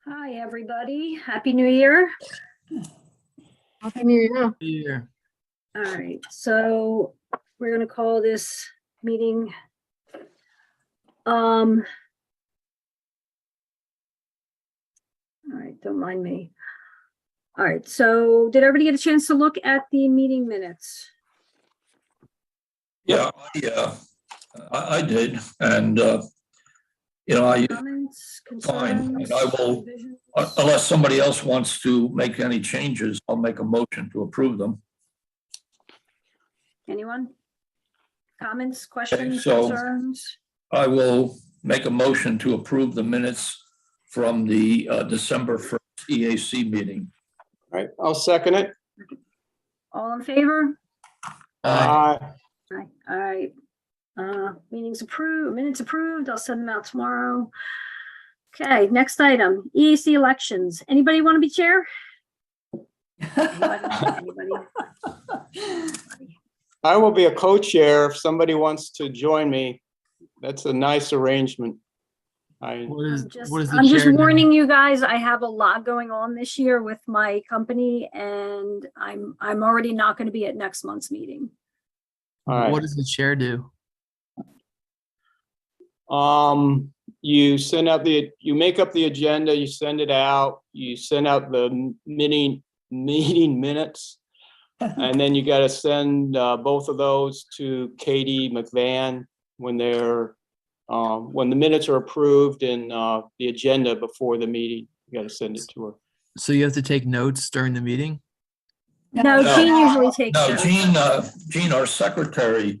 Hi, everybody. Happy New Year. Happy New Year. Yeah. All right, so we're going to call this meeting. All right, don't mind me. All right, so did everybody get a chance to look at the meeting minutes? Yeah, I did, and I Comments, fine, concerns, and I will, revisions? unless somebody else wants to make any changes, I'll make a motion to approve them. Anyone? Comments, questions, so- concerns? I will make a motion to approve the minutes from the December 1st EAC meeting. All right, I'll second it. All in favor? Aye. Aye. All right. Meetings approved, minutes approved. I'll send them out tomorrow. Okay, next item, EAC elections. Anybody want to be chair? Anybody? I will be a co-chair if somebody wants to join me. That's a nice arrangement. What is the I'm just chair do? warning you guys, I have a lot going on this year with my company and I'm already not going to be at next month's meeting. All right. What does the chair do? You send out you make up the agenda, you send it out, you send out the meeting minutes. And then you got to send both of those to Katie McVan when when the minutes are approved and the agenda before the meeting. You got to send it to her. So you have to take notes during the meeting? No, No. Jean usually takes No, it. Jean, our secretary,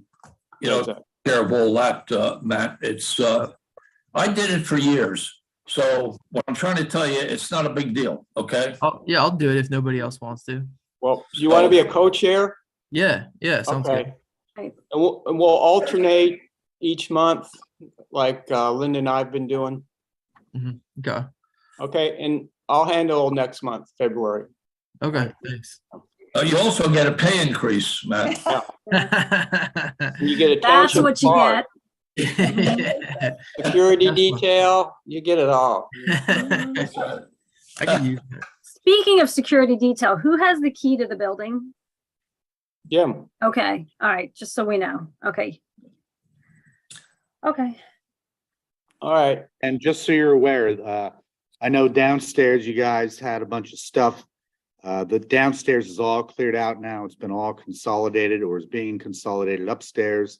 Does that. care of all that, Matt, it's, I did it for years. So what I'm trying to tell you, it's not a big deal, okay? Oh, yeah, I'll do it if nobody else wants to. Well, you want to be a co-chair? Yeah, sounds Okay. Right. And we'll alternate each month, like Linda and I have been doing. good. Okay. Okay, and I'll handle next month, February. Okay, thanks. You also get a pay increase, Matt. And you get a That's township what you card, get. security That's what- detail, you get it all. I can use that. Speaking of security detail, who has the key to the building? Jim, Okay, all right, just so we know. Okay. Okay, all right, And just so you're aware, I know downstairs you guys had a bunch of stuff. The downstairs is all cleared out now. It's been all consolidated or is being consolidated upstairs.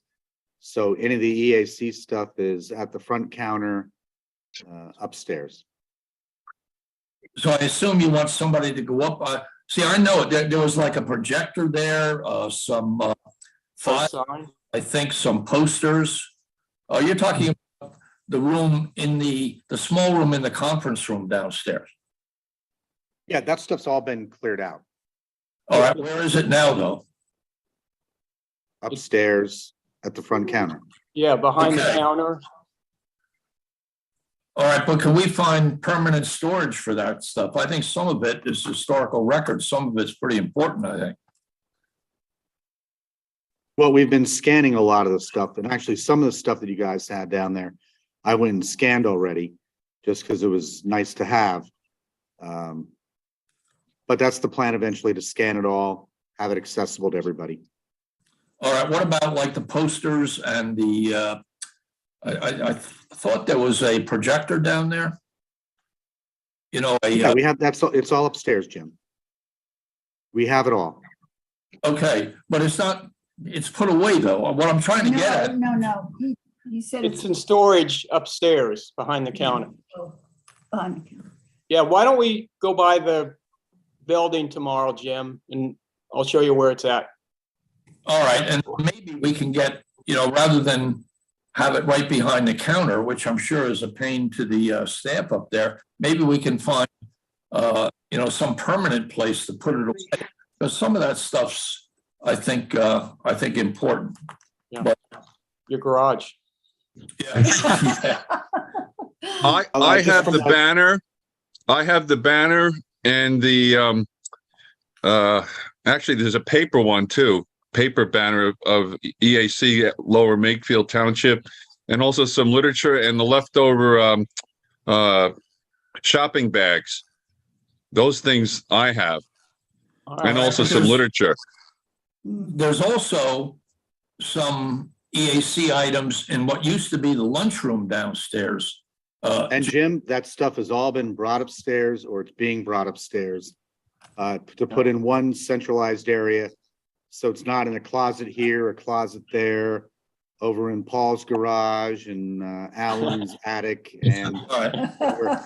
So any of the EAC stuff is at the front counter upstairs. So I assume you want somebody to go up. See, I know there was like a projector there, some files, sign. I think some posters. You're talking about the room in the small room in the conference room downstairs. Yeah, that stuff's all been cleared out All right, where is it now, though? upstairs at the front counter. Yeah, behind the Okay. counter. All right, but can we find permanent storage for that stuff? I think some of it is historical records. Some of it's pretty important, I think. Well, we've been scanning a lot of the stuff, and actually some of the stuff that you guys had down there, I went and scanned already, just because it was nice to have. But that's the plan eventually, to scan it all, have it accessible to everybody. All right, what about like the posters and the, I thought there was a projector down there? You know, Yeah, we have, it's all upstairs, Jim. We have it all. okay, but it's put away though. What I'm trying to get at, No. He said It's in storage upstairs behind the counter. behind the counter. Yeah, why don't we go by the building tomorrow, Jim, and I'll show you where it's at. all right, and maybe we can get, rather than have it right behind the counter, which I'm sure is a pain to the staff up there, maybe we can find, some permanent place to put it away. Because some of that stuff's, I think important. Your garage. Yeah. I have the banner. I have the banner and the actually there's a paper one too. Paper banner of EAC at Lower Makefield Township, and also some literature and the leftover shopping bags. Those things I have, All and right. also some literature. There's also some EAC items in what used to be the lunchroom downstairs. And Jim, that stuff has all been brought upstairs or it's being brought upstairs to put in one centralized area. So it's not in a closet here, a closet there, over in Paul's garage and Alan's attic. And All right.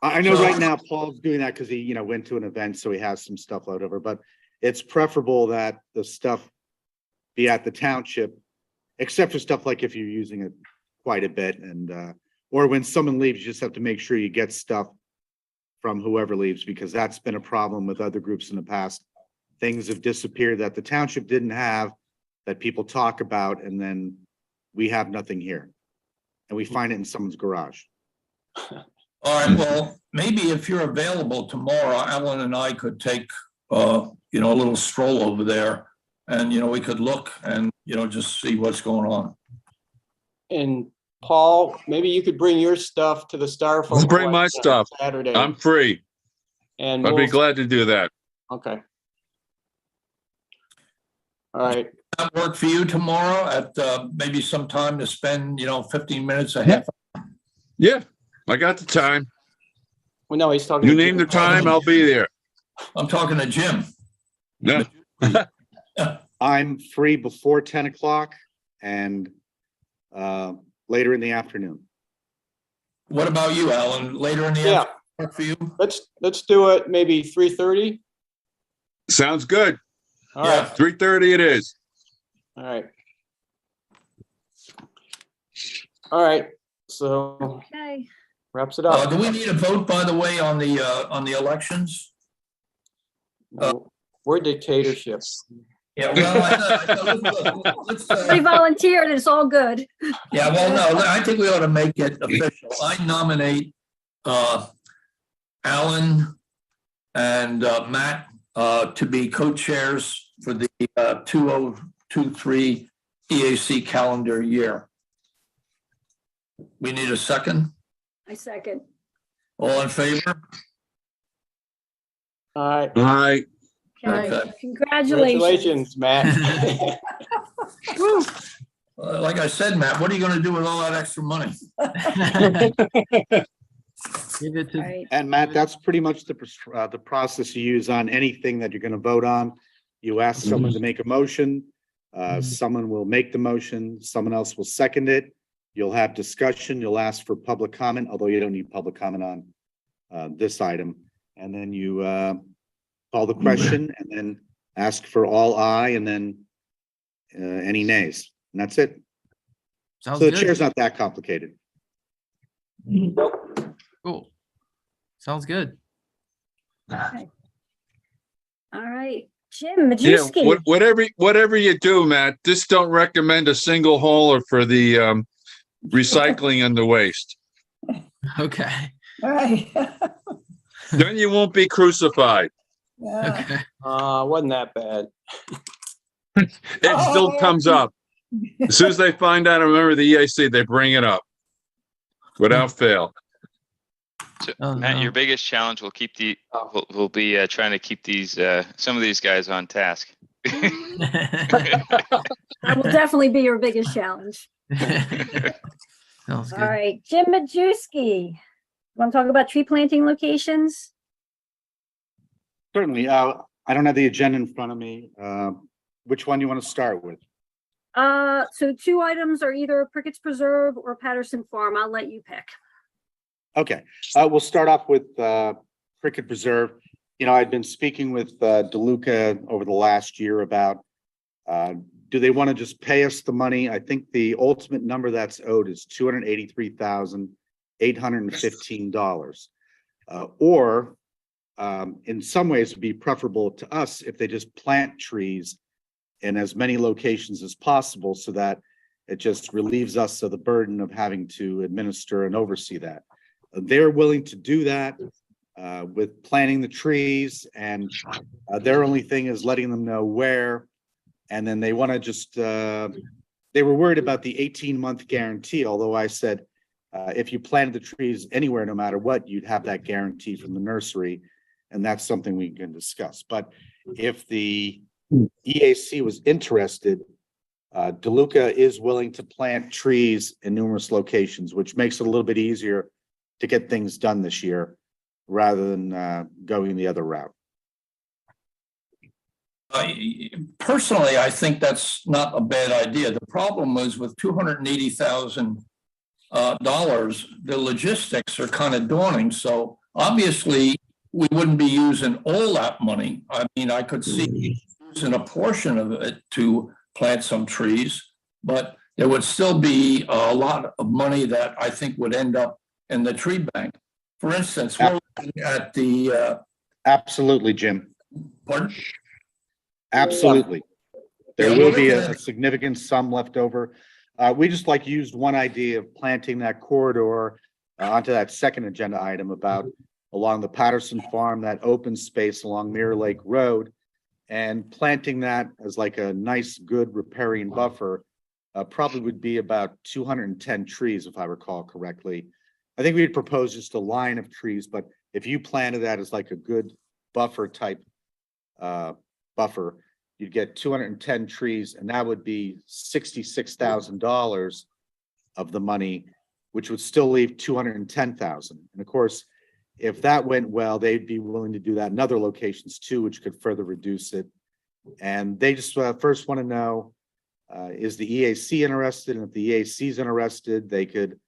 I know right now Paul's doing that because he, went to an event, so he has some stuff left over, but it's preferable that the stuff be at the township, except for stuff like if you're using it quite a bit and, or when someone leaves, you just have to make sure you get stuff from whoever leaves, because that's been a problem with other groups in the past. Things have disappeared that the township didn't have, that people talk about, and then we have nothing here. And we find it in someone's garage. All right, well, maybe if you're available tomorrow, Alan and I could take, a little stroll over there. And, we could look and, just see what's going on. And Paul, maybe you could bring your stuff to the Styrofoam. I'll bring my collection stuff. Saturday. I'm free. And I'd be we'll, glad to do that. okay. All right. That work for you tomorrow at maybe some time to spend, 15 minutes a half? Yeah, I got the time. Well, no, he's talking. You to name the Jim. time, I'll be there. I'm talking to Jim. Yeah. I'm free before 10 o'clock and later in the afternoon. What about you, Alan? Later in the Yeah, afternoon work for you? let's do it maybe 3:30. Sounds good. All Yeah. right. 3:30 it is. All right. All right. So Okay. wraps it up. Do we need a vote, by the way, on the elections? No, we're dictatorship. Yeah, well, let's, Everybody volunteered, it's all good. yeah, well, no, I think we ought to make it official. I nominate Alan and Matt to be co-chairs for the 2023 EAC calendar year. We need a second. I second. All in favor? All right. All right. Okay. Okay. Congratulations. Congratulations, Matt. Woo. Like I said, Matt, what are you going to do with all that extra money? Give it All to, right. And Matt, that's pretty much the process you use on anything that you're going to vote on. You ask someone to make a motion. Someone will make the motion. Someone else will second it. You'll have discussion. You'll ask for public comment, although you don't need public comment on this item. And then you call the question and then ask for all aye and then any nays. And that's it. sounds So the good. chair's not that complicated. Cool. Sounds good. All right. Jim Yeah, Majewski. whatever you do, Matt, just don't recommend a single hauler for the recycling and the waste. Okay. All right. Then you won't be crucified. Yeah. Okay. Wasn't that bad. It still comes up. As soon as they find out I'm a member of the EAC, they bring it up without fail. So, Oh, Matt, no. your biggest challenge will keep will be trying to keep these some of these guys on task. That will definitely be your biggest challenge. Sounds All good. right. Jim Majewski. Want to talk about tree planting locations? Certainly. I don't have the agenda in front of me. Which one you want to start with? So two items are either Prickett's Preserve or Patterson Farm. I'll let you pick. Okay, we'll start off with Cricket Preserve. I've been speaking with DeLuca over the last year about do they want to just pay us the money? I think the ultimate number that's owed is $283,815. Or in some ways, it'd be preferable to us if they just plant trees in as many locations as possible so that it just relieves us of the burden of having to administer and oversee that. They're willing to do that with planting the trees, and their only thing is letting them know where. And then they want to just, they were worried about the 18-month guarantee, although I said, If you planted the trees anywhere, no matter what, you'd have that guarantee from the nursery. And that's something we can discuss. But if the EAC was interested, DeLuca is willing to plant trees in numerous locations, which makes it a little bit easier to get things done this year rather than going the other route. Personally, I think that's not a bad idea. The problem was with $280,000, the logistics are kind of daunting. So obviously, we wouldn't be using all that money. I mean, I could see using a portion of it to plant some trees, but there would still be a lot of money that I think would end up in the tree bank. For instance, we're looking at the Absolutely, Jim. pardon? Absolutely. There Yeah, will we're be looking a at- significant sum left over. We just used one idea of planting that corridor onto that second agenda item about along the Patterson Farm, that open space along Mirror Lake Road, and planting that as like a nice, good riparian buffer probably would be about 210 trees, if I recall correctly. I think we'd propose just a line of trees, but if you planted that as like a good buffer type buffer, you'd get 210 trees, and that would be $66,000 of the money, which would still leave 210,000. And of course, if that went well, they'd be willing to do that in other locations too, which could further reduce it. And they just first want to know, is the EAC interested? And if the EAC is interested, they could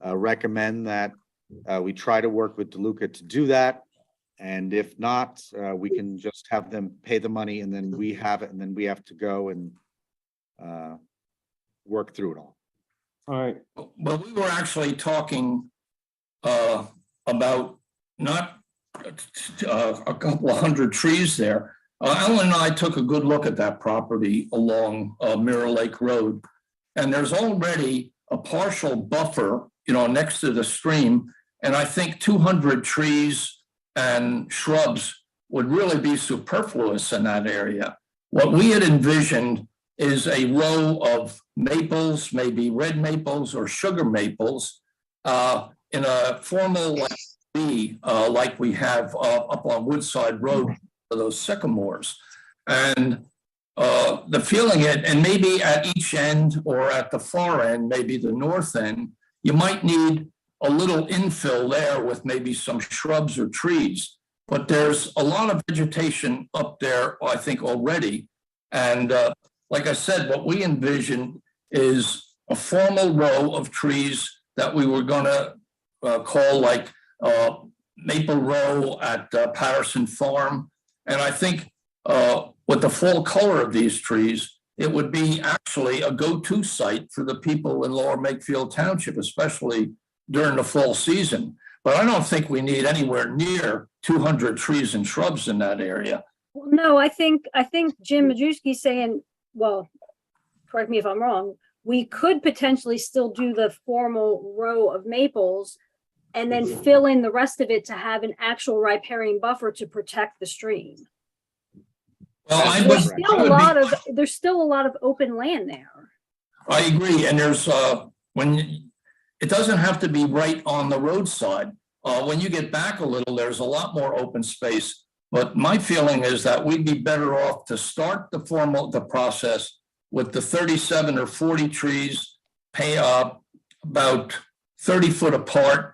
recommend that we try to work with DeLuca to do that. And if not, we can just have them pay the money, and then we have it, and then we have to go and work through it all. All right. Well, we were actually talking about not a couple of hundred trees there. Alan and I took a good look at that property along Mirror Lake Road, and there's already a partial buffer, next to the stream. And I think 200 trees and shrubs would really be superfluous in that area. What we had envisioned is a row of maples, maybe red maples or sugar maples, in a formal like we have up on Woodside Road for those sycamores. And the feeling and maybe at each end or at the far end, maybe the north end, you might need a little infill there with maybe some shrubs or trees. But there's a lot of vegetation up there, I think, already. And like I said, what we envisioned is a formal row of trees that we were going to call like Maple Row at Patterson Farm. And I think with the full color of these trees, it would be actually a go-to site for the people in Lower Makefield Township, especially during the fall season. But I don't think we need anywhere near 200 trees and shrubs in that area. Well, no, I think Jim Majewski's saying, well, correct me if I'm wrong, we could potentially still do the formal row of maples and then fill in the rest of it to have an actual riparian buffer to protect the stream. Well, There's still a lot of open land there. I agree. And there's it doesn't have to be right on the roadside. When you get back a little, there's a lot more open space. But my feeling is that we'd be better off to start the process with the 37 or 40 trees, pay about 30 foot apart.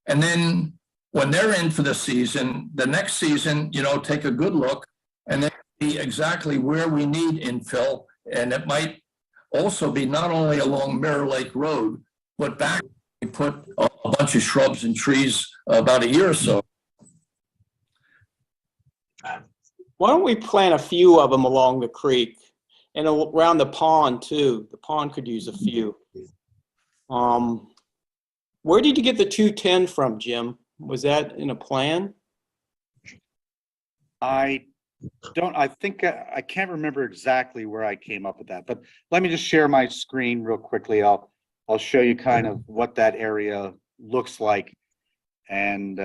And then when they're in for the season, the next season, take a good look and then see exactly where we need infill. And it might also be not only along Mirror Lake Road, but back, we put a bunch of shrubs and trees about a year or so. Why don't we plant a few of them along the creek and around the pond too? The pond could use a few. Where did you get the 210 from, Jim? Was that in a plan? I can't remember exactly where I came up with that, but let me just share my screen real quickly. I'll show you kind of what that area looks like. And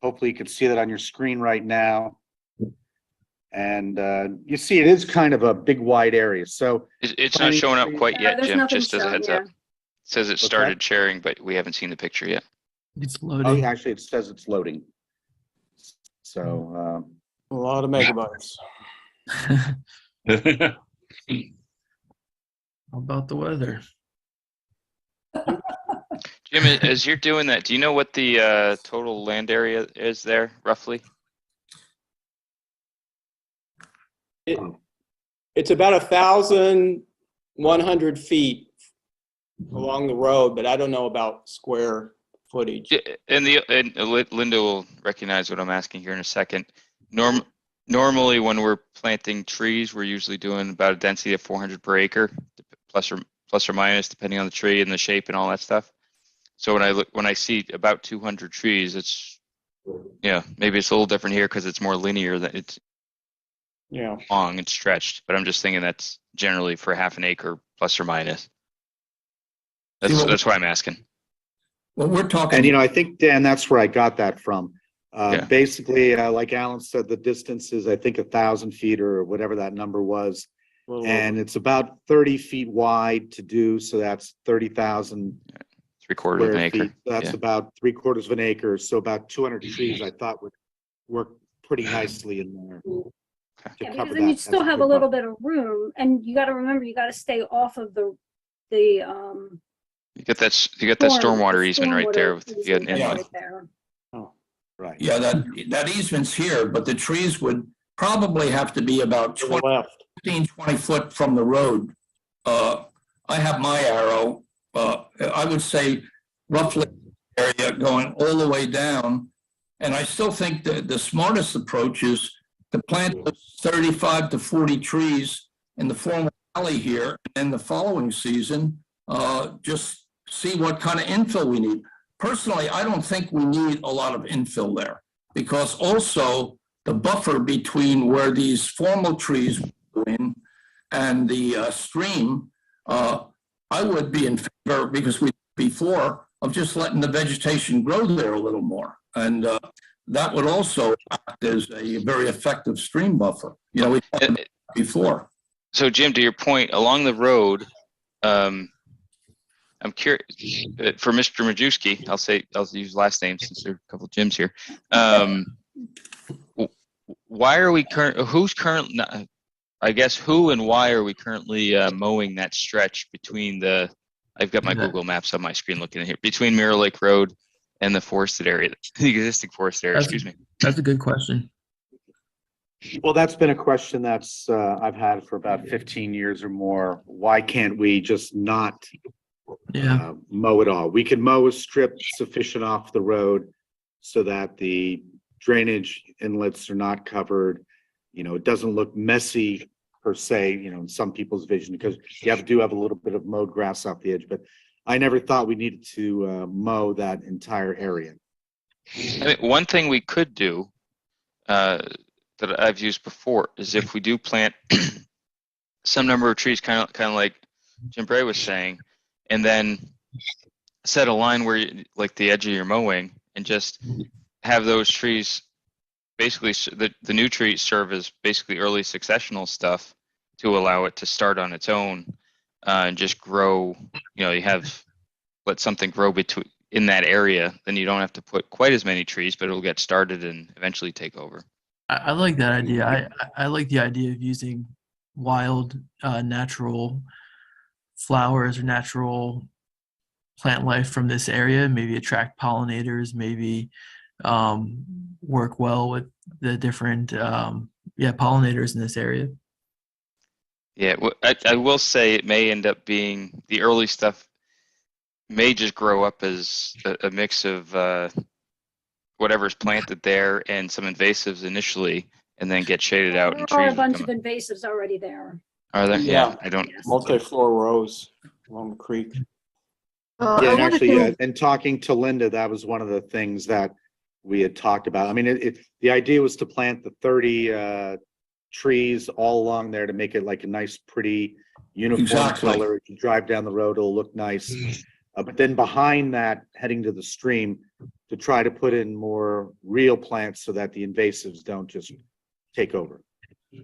hopefully you can see that on your screen right now. And you see it is kind of a big wide area. So It's not showing up quite yet, There's Jim, nothing just as a shown, heads yeah. up. says it What's that? started sharing, but we haven't seen the picture yet. It's Oh, loading. actually, it says it's loading. So, A lot of megabytes. How about the weather? Jim, as you're doing that, do you know what the total land area is there roughly? It's about 1,100 feet along the road, but I don't know about square footage. And Linda will recognize what I'm asking here in a second. Normally, when we're planting trees, we're usually doing about a density of 400 per acre, plus or minus, depending on the tree and the shape and all that stuff. So when I see about 200 trees, it's, maybe it's a little different here because it's more linear. That it's long and stretched. But I'm just thinking that's generally for half an acre, plus or minus. That's why I'm asking. Well, we're talking. and I think, Dan, that's where I got that from. Yeah. Basically, like Alan said, the distance is, I think, 1,000 feet or whatever that number was. And it's about 30 feet wide to do. So that's 30,000 3/4 of an square acre. feet. That's about 3/4 of an acre. So about 200 trees, I thought would work pretty nicely in there. To Yeah, cover because then you that. still That's have a good little buffer. bit of room, and you got to remember, you got to stay off of the You got that stormwater easement right there. If you had an easement that's inlet. right there. Right. Yeah, that easement's here, but the trees would probably have to be about To the left. 15, 20 foot from the road. I have my arrow, I would say roughly area going all the way down. And I still think that the smartest approach is to plant 35 to 40 trees in the formal valley here. And the following season, just see what kind of infill we need. Personally, I don't think we need a lot of infill there, because also the buffer between where these formal trees go in and the stream, I would be in favor, because before, of just letting the vegetation grow there a little more. And that would also act as a very effective stream buffer. We talked about it before. So Jim, to your point, along the road, I'm curious for Mr. Majewski. I'll use last name since there are a couple of Jims here. Why are we who and why are we currently mowing that stretch between I've got my Google Maps on my screen looking at here, between Mirror Lake Road and the forested area, the existing forested area, excuse me. That's a good question. Well, that's been a question that's I've had for about 15 years or more. Why can't we just not mow it all? We can mow a strip sufficient off the road so that the drainage inlets are not covered. It doesn't look messy per se, in some people's vision, because you do have a little bit of mowed grass off the edge, but I never thought we needed to mow that entire area. I mean, one thing we could do that I've used before is if we do plant some number of trees, kind of like Jim Bray was saying, and then set a line where like the edge of your mowing, and just have those trees, basically the new trees serve as basically early successional stuff to allow it to start on its own and just grow. Let something grow in that area, then you don't have to put quite as many trees, but it'll get started and eventually take over. I like that idea. I like the idea of using wild, natural flowers or natural plant life from this area, maybe attract pollinators, maybe work well with the different pollinators in this area. Yeah, I will say it may end up being the early stuff may just grow up as a mix of whatever's planted there and some invasives initially, and then get shaded out. And There are trees a bunch will of invasives already there. Are there? Yeah. I don't. Yes. Multi-floor rows along the creek. Yeah, and actually, and talking to Linda, that was one of the things that we had talked about. I mean, the idea was to plant the 30 trees all along there to make it like a nice, pretty uniform color. If you drive down the road, it'll look nice. But then behind that, heading to the stream, to try to put in more real plants so that the invasives don't just take over.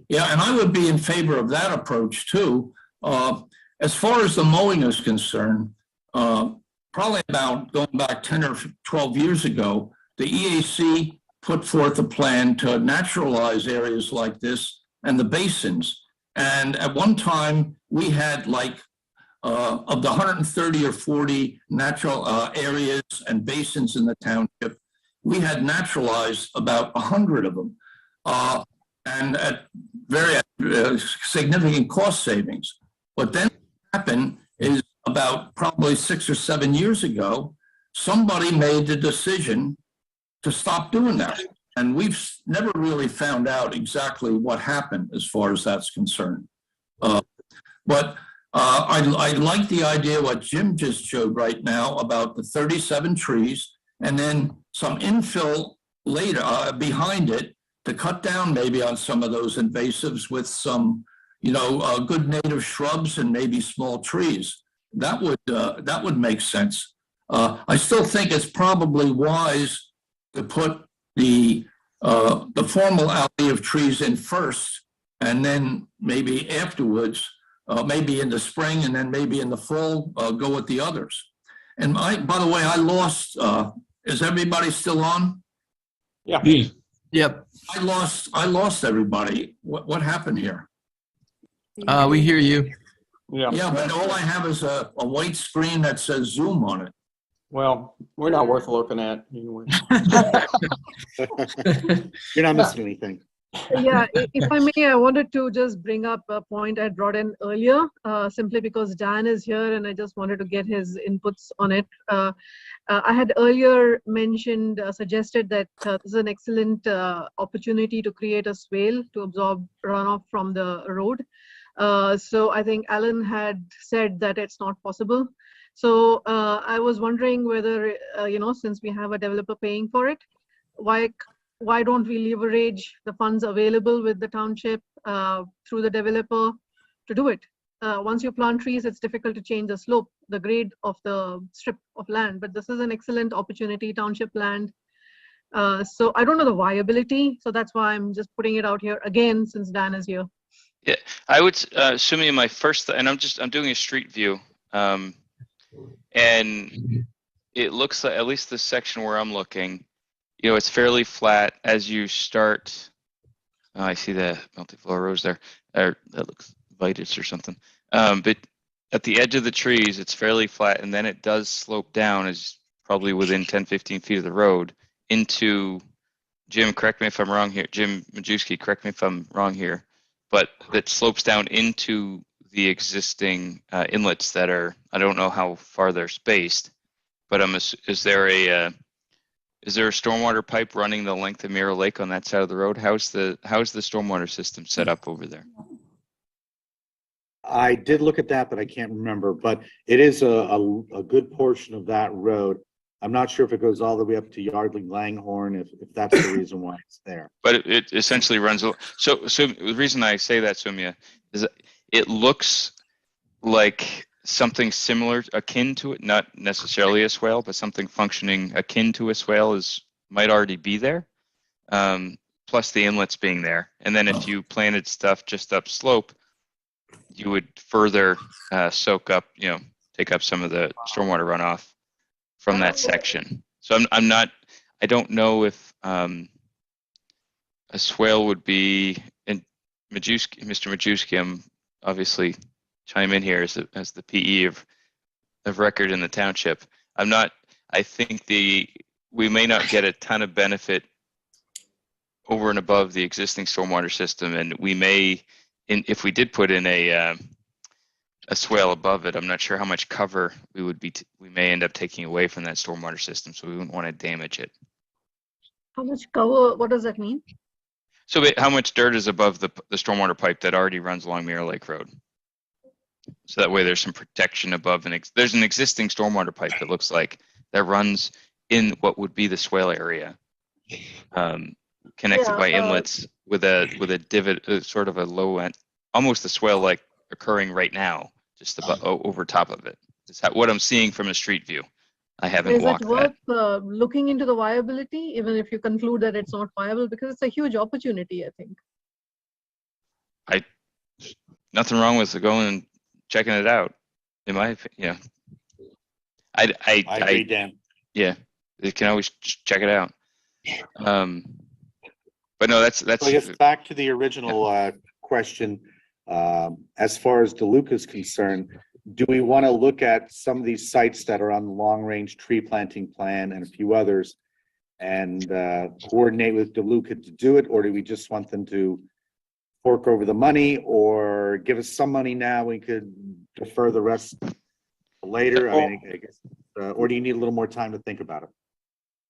Yeah, and I would be in favor of that approach too. As far as the mowing is concerned, probably about going back 10 or 12 years ago, the EAC put forth a plan to naturalize areas like this and the basins. And at one time, we had like of the 130 or 40 natural areas and basins in the township, we had naturalized about 100 of them, and at very significant cost savings. What then happened is about probably 6 or 7 years ago, somebody made the decision to stop doing that. And we've never really found out exactly what happened as far as that's concerned. But I like the idea what Jim just showed right now about the 37 trees and then some infill later behind it to cut down maybe on some of those invasives with some, good native shrubs and maybe small trees. That would make sense. I still think it's probably wise to put the formal alley of trees in first, and then maybe afterwards, maybe in the spring and then maybe in the fall, go with the others. And by the way, I lost. Is everybody still on? Yeah. Yep. I lost everybody. What happened here? We hear you. Yeah. Yeah, but all I have is a white screen that says Zoom on it. Well, we're not worth looking at anyway. You're not missing anything. Yeah, if I may, I wanted to just bring up a point I brought in earlier, simply because Dan is here and I just wanted to get his inputs on it. I had earlier suggested that this is an excellent opportunity to create a swale to absorb runoff from the road. So I think Alan had said that it's not possible. So I was wondering whether, since we have a developer paying for it, why don't we leverage the funds available with the township through the developer to do it? Once you plant trees, it's difficult to change the slope, the grade of the strip of land, but this is an excellent opportunity, township land. So I don't know the viability, so that's why I'm just putting it out here again, since Dan is here. Yeah, I would assume in my first, and I'm doing a street view, and it looks like, at least this section where I'm looking, it's fairly flat as you start. Oh, I see the multiflora rose there. That looks vitis or something. But at the edge of the trees, it's fairly flat, and then it does slope down, as probably within 10, 15 feet of the road, into, Jim, correct me if I'm wrong here. Jim Majewski, correct me if I'm wrong here. But that slopes down into the existing inlets that are, I don't know how far they're spaced, but is there a stormwater pipe running the length of Mirror Lake on that side of the road? How's the stormwater system set up over there? I did look at that, but I can't remember. But it is a good portion of that road. I'm not sure if it goes all the way up to Yardley Langhorne, if that's the reason why it's there. But it essentially runs. So the reason I say that, Sumya, is that it looks like something similar, akin to it, not necessarily a swale, but something functioning akin to a swale might already be there. Plus the inlets being there, and then if you planted stuff just upslope, you would further soak up, take up some of the stormwater runoff from that section. So I don't know if a swale would be, and Mr. Majewski, I'm obviously chime in here as the PE of record in the township. I think we may not get a ton of benefit over and above the existing stormwater system, and we may, if we did put in a swale above it, I'm not sure how much cover we may end up taking away from that stormwater system, so we wouldn't want to damage it. How much cover? What does that mean? So how much dirt is above the stormwater pipe that already runs along Mirror Lake Road? So that way there's some protection above, there's an existing stormwater pipe that looks like that runs in what would be the swale area, connected by inlets with a divot, sort of a low end, almost the swale like occurring right now, just about over top of it. Is that what I'm seeing from a street view? I haven't walked that. Is it worth looking into the viability, even if you conclude that it's not viable, because it's a huge opportunity, I think. Nothing wrong with going and checking it out, in my opinion. I agree, Dan. yeah, you can always check it out. But no, that's So I guess back to the original question, as far as DeLuca is concerned, do we want to look at some of these sites that are on the long-range tree planting plan and a few others and coordinate with DeLuca to do it, or do we just want them to fork over the money or give us some money now? We could defer the rest later. I mean, I guess, or do you need a little more time to think about it?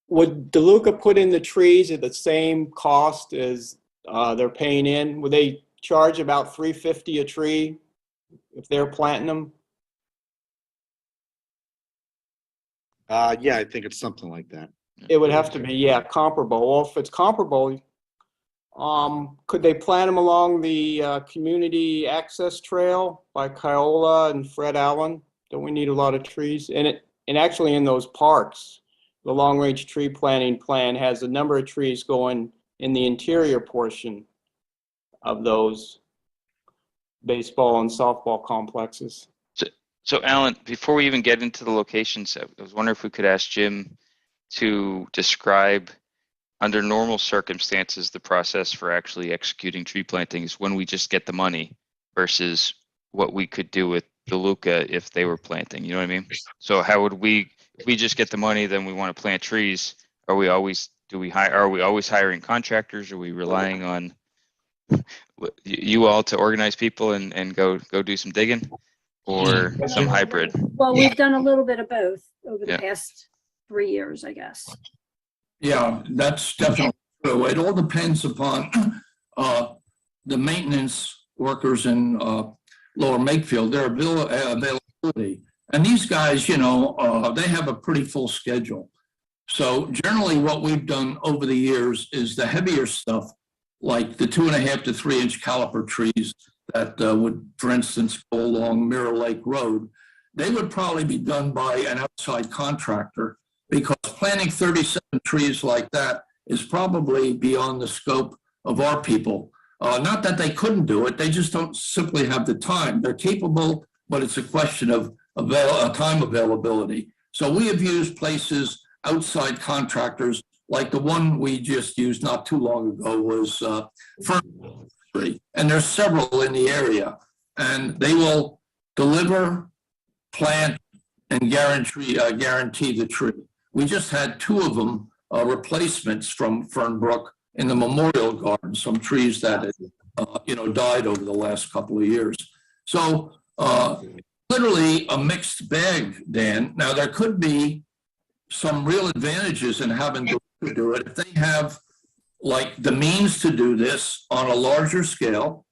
Would DeLuca put in the trees at the same cost as they're paying in? Would they charge about $350 a tree if they're planting them? Yeah, I think it's something like that. It would have to be, yeah, comparable. Well, if it's comparable, could they plant them along the community access trail by Kiola and Fred Allen? Don't we need a lot of trees? And actually in those parks, the long-range tree planting plan has a number of trees going in the interior portion of those baseball and softball complexes. So Alan, before we even get into the locations, I was wondering if we could ask Jim to describe, under normal circumstances, the process for actually executing tree plantings when we just get the money versus what we could do with DeLuca if they were planting. You know what I mean? So how would we, if we just get the money, then we want to plant trees? Are we always hiring contractors? Are we relying on you all to organize people and go do some digging, or some hybrid? Well, we've done a little bit of both over the past 3 years, I guess. Yeah, that's definitely true. It all depends upon the maintenance workers in Lower Makefield, their availability. And these guys, you know, they have a pretty full schedule. So generally what we've done over the years is the heavier stuff, like the 2.5 to 3 inch caliper trees that would, for instance, go along Mirror Lake Road. They would probably be done by an outside contractor, because planting 37 trees like that is probably beyond the scope of our people. Not that they couldn't do it, they just don't simply have the time. They're capable, but it's a question of time availability. So we have used places, outside contractors, like the one we just used not too long ago was Fern. And there's several in the area, and they will deliver, plant, and guarantee the tree. We just had 2 of them replacements from Fernbrook in the Memorial Garden, some trees that had, died over the last couple of years. So literally a mixed bag, Dan. Now there could be some real advantages in having to do it if they have like the means to do this on a larger scale.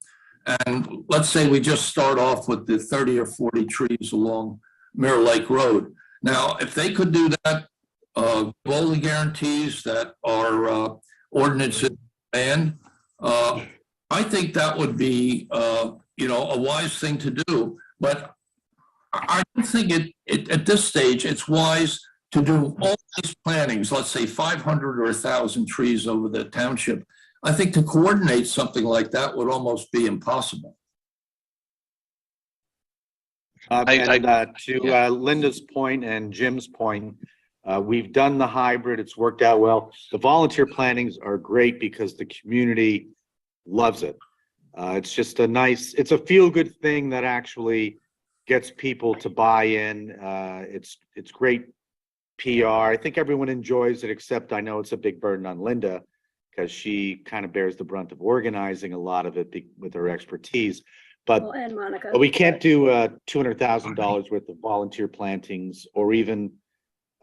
And let's say we just start off with the 30 or 40 trees along Mirror Lake Road. Now, if they could do that, all the guarantees that our ordinances demand, I think that would be, a wise thing to do. But I don't think at this stage it's wise to do all these plantings, let's say 500 or 1,000 trees over the township. I think to coordinate something like that would almost be impossible. To Linda's point and Jim's point, we've done the hybrid. It's worked out well. The volunteer plantings are great because the community loves it. It's just it's a feel-good thing that actually gets people to buy in. It's great PR. I think everyone enjoys it, except I know it's a big burden on Linda because she kind of bears the brunt of organizing a lot of it with her expertise. But, Well, and Monica. but we can't do $200,000 worth of volunteer plantings, or even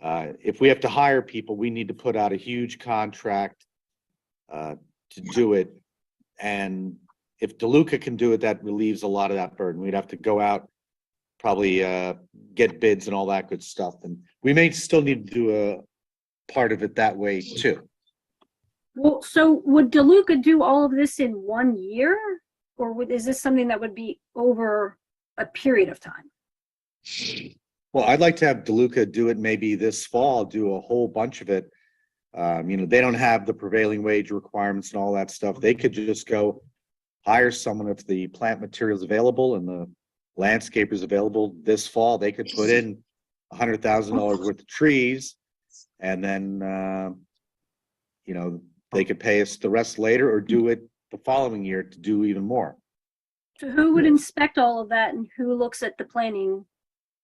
if we have to hire people, we need to put out a huge contract to do it. And if DeLuca can do it, that relieves a lot of that burden. We'd have to go out, probably get bids and all that good stuff. And we may still need to do a part of it that way too. Well, so would DeLuca do all of this in 1 year? Or is this something that would be over a period of time? Well, I'd like to have DeLuca do it maybe this fall, do a whole bunch of it. They don't have the prevailing wage requirements and all that stuff. They could just go hire someone if the plant material is available and the landscaper is available this fall. They could put in $100,000 worth of trees, and then, they could pay us the rest later or do it the following year to do even more. So who would inspect all of that and who looks at the planning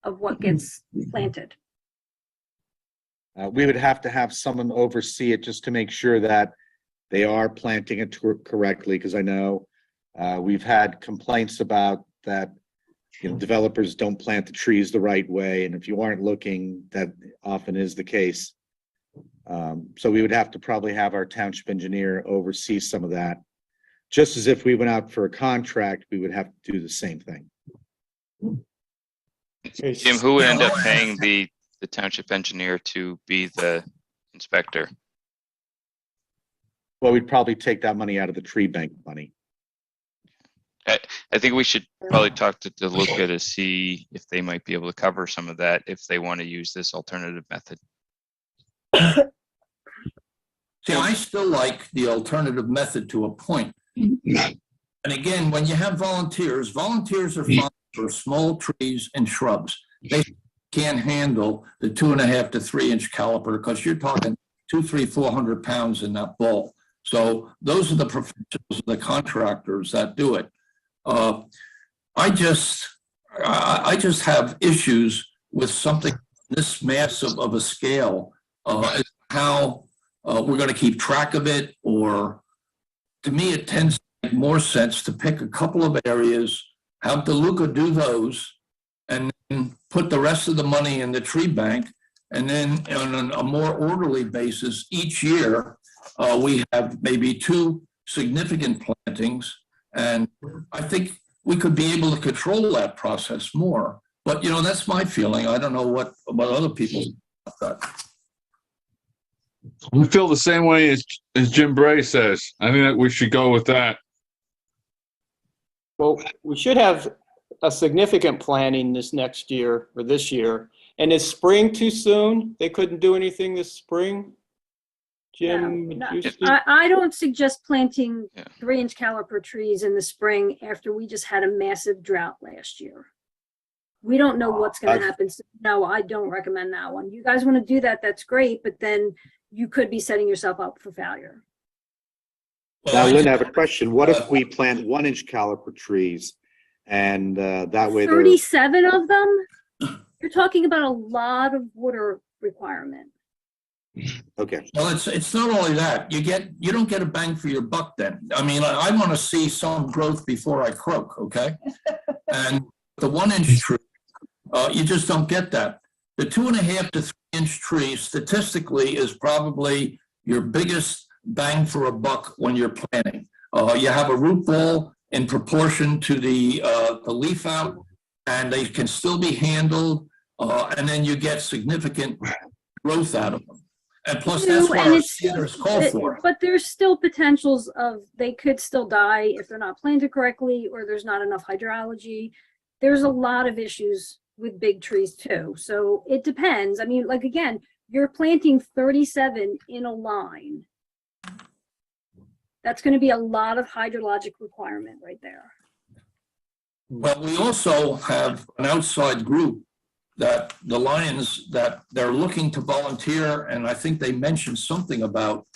of what gets planted? We would have to have someone oversee it just to make sure that they are planting it correctly, because I know we've had complaints about that, developers don't plant the trees the right way, and if you aren't looking, that often is the case. So we would have to probably have our township engineer oversee some of that. Just as if we went out for a contract, we would have to do the same thing. Jim, who would end up paying the township engineer to be the inspector? Well, we'd probably take that money out of the tree bank money. I think we should probably talk to DeLuca to see if they might be able to cover some of that if they want to use this alternative method. See, I still like the alternative method to a point. And again, when you have volunteers are fine for small trees and shrubs. They can't handle the 2.5 to 3 inch caliper because you're talking 400 pounds in that ball. So those are the professionals, the contractors that do it. I just have issues with something this massive of a scale. How we're going to keep track of it, or to me, it tends to make more sense to pick a couple of areas, have DeLuca do those, and then put the rest of the money in the tree bank. And then on a more orderly basis, each year, we have maybe 2 significant plantings. And I think we could be able to control that process more. But, that's my feeling. I don't know what other people thought. I feel the same way as Jim Bray says. I think that we should go with that. Well, we should have a significant planning this next year or this year. And is spring too soon? They couldn't do anything this spring? Jim? No, Majewski? I don't suggest planting Yeah. 3-inch caliper trees in the spring after we just had a massive drought last year. We don't know what's going to happen. So no, I don't recommend that one. You guys want to do that, that's great, but then you could be setting yourself up for failure. Now, Lynn, I have a question. What if we plant 1-inch caliper trees and that way 37 of them? You're talking about a lot of water requirement. Okay. Well, it's not only that. You don't get a bang for your buck then. I mean, I want to see some growth before I croak, okay? And the 1-inch tree, you just don't get that. The 2.5 to 3-inch tree statistically is probably your biggest bang for a buck when you're planting. You have a root ball in proportion to the leaf out, and they can still be handled, and then you get significant growth out of them. And plus, that's what our standards call for. But there's still potentials of they could still die if they're not planted correctly or there's not enough hydrology. There's a lot of issues with big trees too. So it depends. I mean, like, again, you're planting 37 in a line. That's going to be a lot of hydrologic requirement right there. Well, we also have an outside group that the Lions, that they're looking to volunteer, and I think they mentioned something about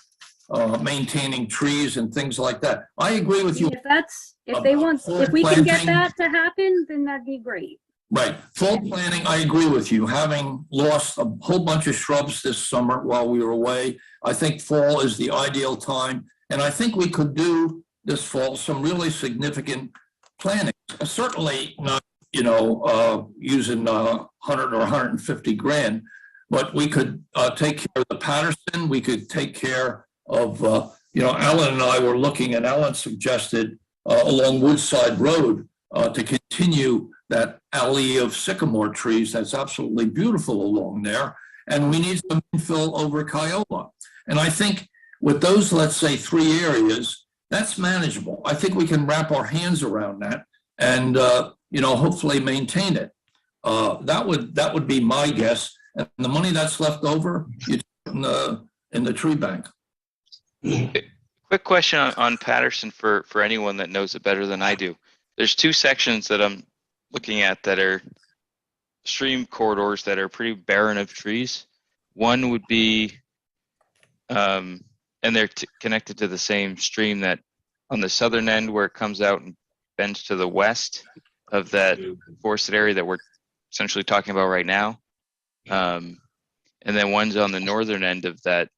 maintaining trees and things like that. I agree with you. If we can get that to happen, then that'd be great. Right. Fall planting, I agree with you. Having lost a whole bunch of shrubs this summer while we were away, I think fall is the ideal time. And I think we could do this fall some really significant planting. Certainly not, using 100 or 150 grand, but we could take care of the Patterson. We could take care of, Alan and I were looking, and Alan suggested along Woodside Road to continue that alley of sycamore trees that's absolutely beautiful along there. And we need some infill over Kiowa. And I think with those, let's say, 3 areas, that's manageable. I think we can wrap our hands around that and, hopefully maintain it. That would be my guess. And the money that's left over, you put in the tree bank. Quick question on Patterson for anyone that knows it better than I do. There's 2 sections that I'm looking at that are stream corridors that are pretty barren of trees. One would be, and they're connected to the same stream that on the southern end where it comes out and bends to the west of that forested area that we're essentially talking about right now. And then one's on the northern end of that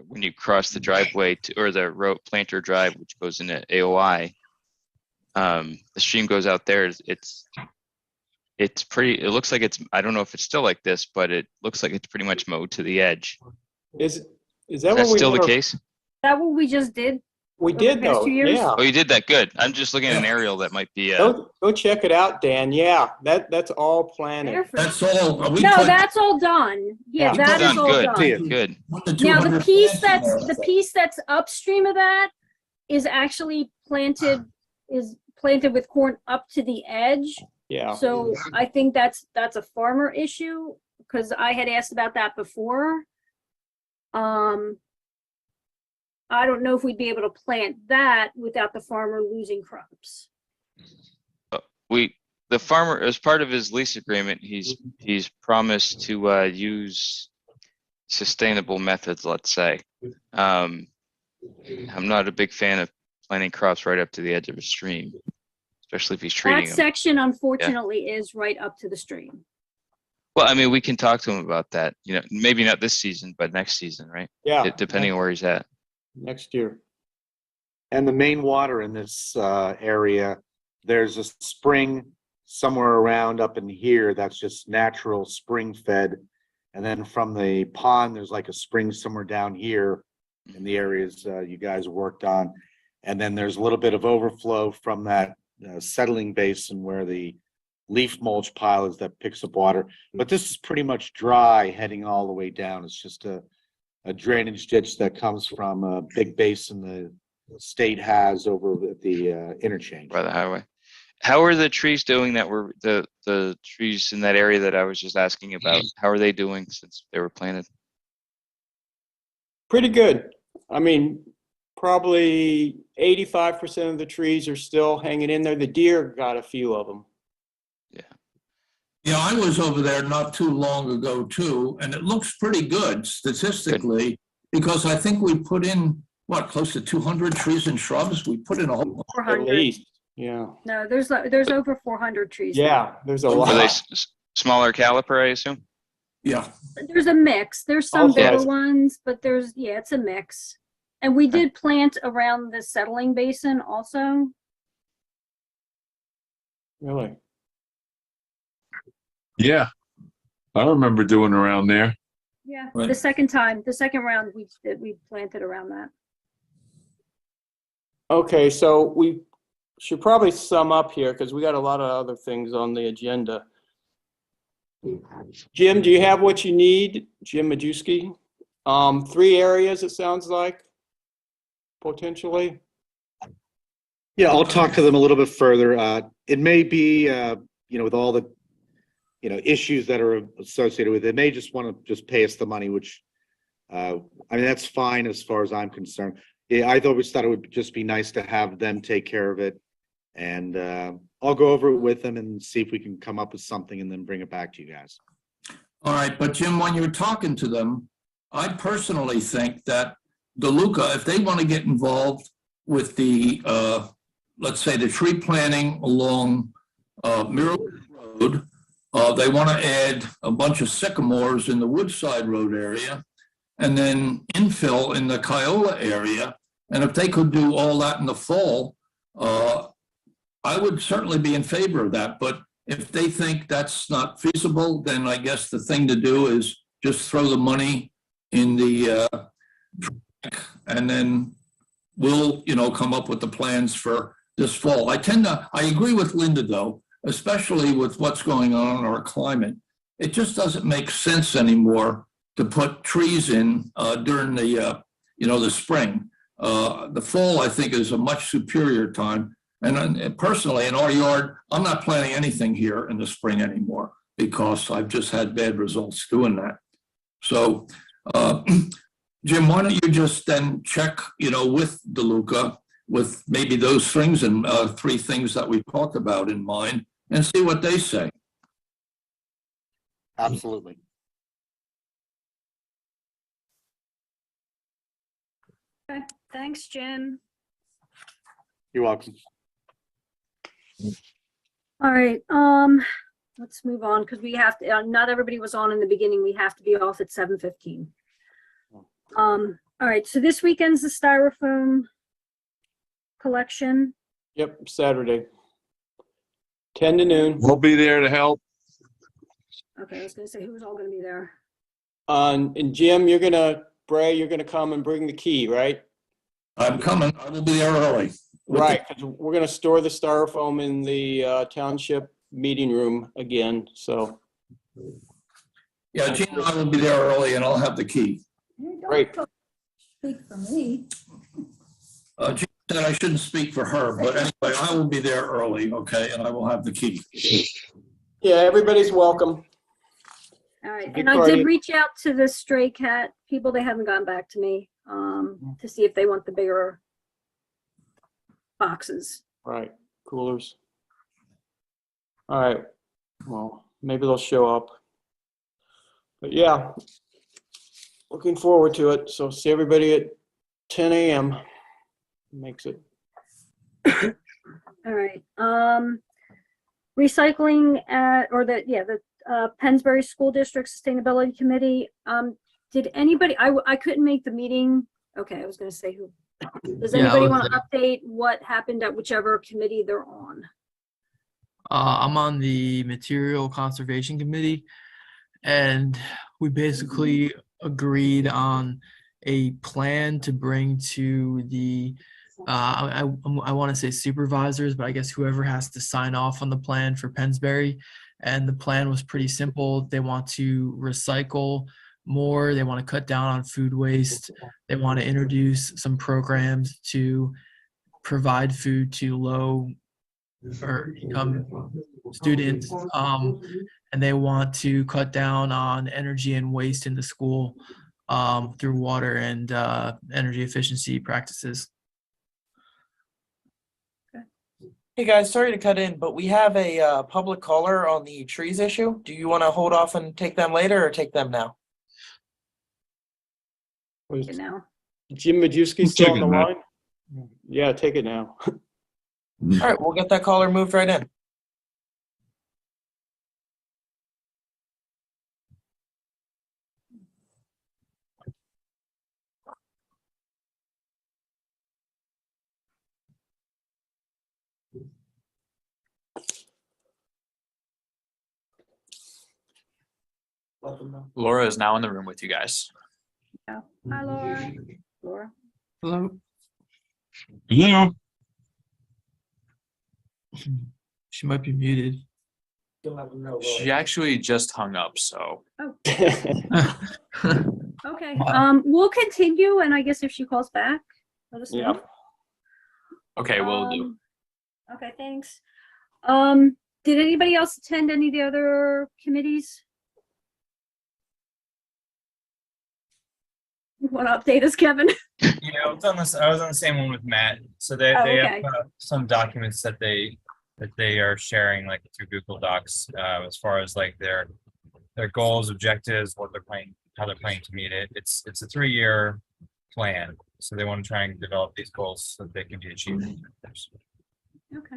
when you cross the driveway or the road planter drive, which goes into AOI. The stream goes out there. It's pretty, it looks like it's, I don't know if it's still like this, but it looks like it's pretty much mowed to the edge. Is that Is what that we still the wanna- case? That what we just did? We over the did past though, 2 years? yeah. Oh, you did that. Good. I'm just looking at an aerial that might be, Go check it out, Dan. Yeah, that's all planted. Perfect. That's all. we No, put that's all done. Yeah, Yeah. that is done. all Good. done. Good. 100 to Now, the 200 piece plants in that's, there. the piece that's upstream of that is actually planted with corn up to the edge. Yeah, So I think that's a farmer issue, because I had asked about that before. I don't know if we'd be able to plant that without the farmer losing crops. The farmer, as part of his lease agreement, he's promised to use sustainable methods, let's say. I'm not a big fan of planting crops right up to the edge of a stream, especially if he's treating That them. section unfortunately is right up to the stream. Well, I mean, we can talk to him about that, you know, maybe not this season, but next season, right? yeah. Depending on where he's at. Next year. And the main water in this area, there's a spring somewhere around up in here that's just natural spring fed. And then from the pond, there's like a spring somewhere down here in the areas you guys worked on. And then there's a little bit of overflow from that settling basin where the leaf mulch pile is that picks up water. But this is pretty much dry heading all the way down. It's just a drainage ditch that comes from a big basin the state has over at the interchange. By the highway. How are the trees doing that were the trees in that area that I was just asking about? How are they doing since they were planted? Pretty good. I mean, probably 85% of the trees are still hanging in there. The deer got a few of them. Yeah, I was over there not too long ago too, and it looks pretty good statistically, because I think we put in, what, close to 200 trees and shrubs? We put in a whole, At 400. least, yeah. No, there's over 400 trees. now. Yeah, there's a Are they lot. smaller caliper, I assume? yeah. There's a mix. There's some Also- bigger ones, but it's a mix. And we did plant around the settling basin also. Really? Yeah. I remember doing around there. Yeah, Right. the second round we planted around that. Okay, so we should probably sum up here because we got a lot of other things on the agenda. Jim, do you have what you need? Jim Majewski? 3 areas, it sounds like, potentially. Yeah, I'll talk to them a little bit further. It may be, with all the, issues that are associated with it, they may just want to just pay us the money, which, that's fine as far as I'm concerned. Yeah, I always thought it would just be nice to have them take care of it. And I'll go over it with them and see if we can come up with something and then bring it back to you guys. All right, but Jim, when you're talking to them, I personally think that DeLuca, if they want to get involved with the, let's say, the tree planting along Miracle Road, they want to add a bunch of sycamores in the Woodside Road area, and then infill in the Kiowa area. And if they could do all that in the fall, I would certainly be in favor of that. But if they think that's not feasible, then I guess the thing to do is just throw the money in the track, and then we'll, come up with the plans for this fall. I agree with Linda though, especially with what's going on in our climate. It just doesn't make sense anymore to put trees in during the, the spring. The fall, I think, is a much superior time. And personally, in our yard, I'm not planting anything here in the spring anymore because I've just had bad results doing that. So, Jim, why don't you just then check, with DeLuca, with maybe those things and 3 things that we talked about in mind, and see what they say. Absolutely. Okay, thanks, Jim. You're welcome. All right, let's move on because we have to, not everybody was on in the beginning. We have to be off at 7:15. All right, so this weekend's the styrofoam collection. Yep, Saturday. 10 to noon. We'll be there to help. Okay, I was gonna say who's all gonna be there. And Jim, Bray, you're gonna come and bring the key, right? I'm coming. I will be there early. Right, 'cause we're gonna store the styrofoam in the township meeting room again, so. Yeah, Gina and I will be there early and I'll have the key. You don't Great. Speak for me. Gina said I shouldn't speak for her, but anyway, I will be there early, okay, and I will have the key. Yeah, everybody's welcome. All right, Big and I party. did reach out to the stray cat people. They haven't gotten back to me, to see if they want the bigger boxes. Right, coolers. All right, well, maybe they'll show up. But yeah, looking forward to it. So see everybody at 10 a.m. Makes it. All right, recycling the Pennsbury School District Sustainability Committee. Did anybody, I couldn't make the meeting. Okay, I was gonna say who. Does Yeah, I anybody was want to update what happened at whichever committee they're on? I'm on the Material Conservation Committee, and we basically agreed on a plan to bring to the I want to say supervisors, but I guess whoever has to sign off on the plan for Pennsbury. And the plan was pretty simple. They want to recycle more. They want to cut down on food waste. They want to introduce some programs to provide food to low or income students. And they want to cut down on energy and waste in the school through water and energy efficiency practices. Hey guys, sorry to cut in, but we have a public caller on the trees issue. Do you want to hold off and take them later or take them now? You know, Jim Majewski Take still on it, the Matt. line? Yeah, take it now. All right, we'll get that caller moved right in. Laura is now in the room with you guys. yeah. Hi, Laura. Laura. Hello. Yeah. She might be muted. She actually just hung up, so Okay. We'll continue, and I guess if she calls back, let us know. Yeah. okay, we'll do. Okay, thanks. Did anybody else attend any of the other committees? Want to update us, Kevin? Yeah, I was on the same one with Matt. So they Okay. have some documents that they are sharing like through Google Docs as far as like their goals, objectives, what they're planning, how they're planning to meet it. It's a 3-year plan, so they want to try and develop these goals so that they can be achieved. Okay.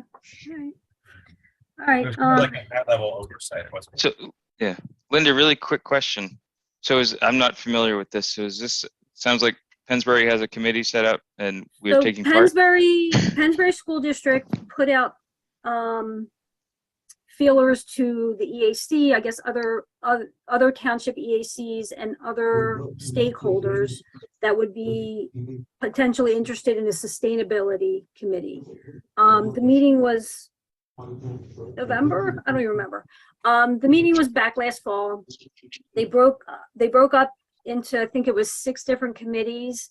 All right. It was kind of like a high level oversight. It wasn't. So, yeah, Linda, really quick question. So I'm not familiar with this. So sounds like Pennsbury has a committee set up and we're taking part? Pennsbury School District put out feelers to the EAC, I guess other township EACs and other stakeholders that would be potentially interested in a sustainability committee. The meeting was November? I don't even remember. The meeting was back last fall. They broke up into, I think it was 6 different committees.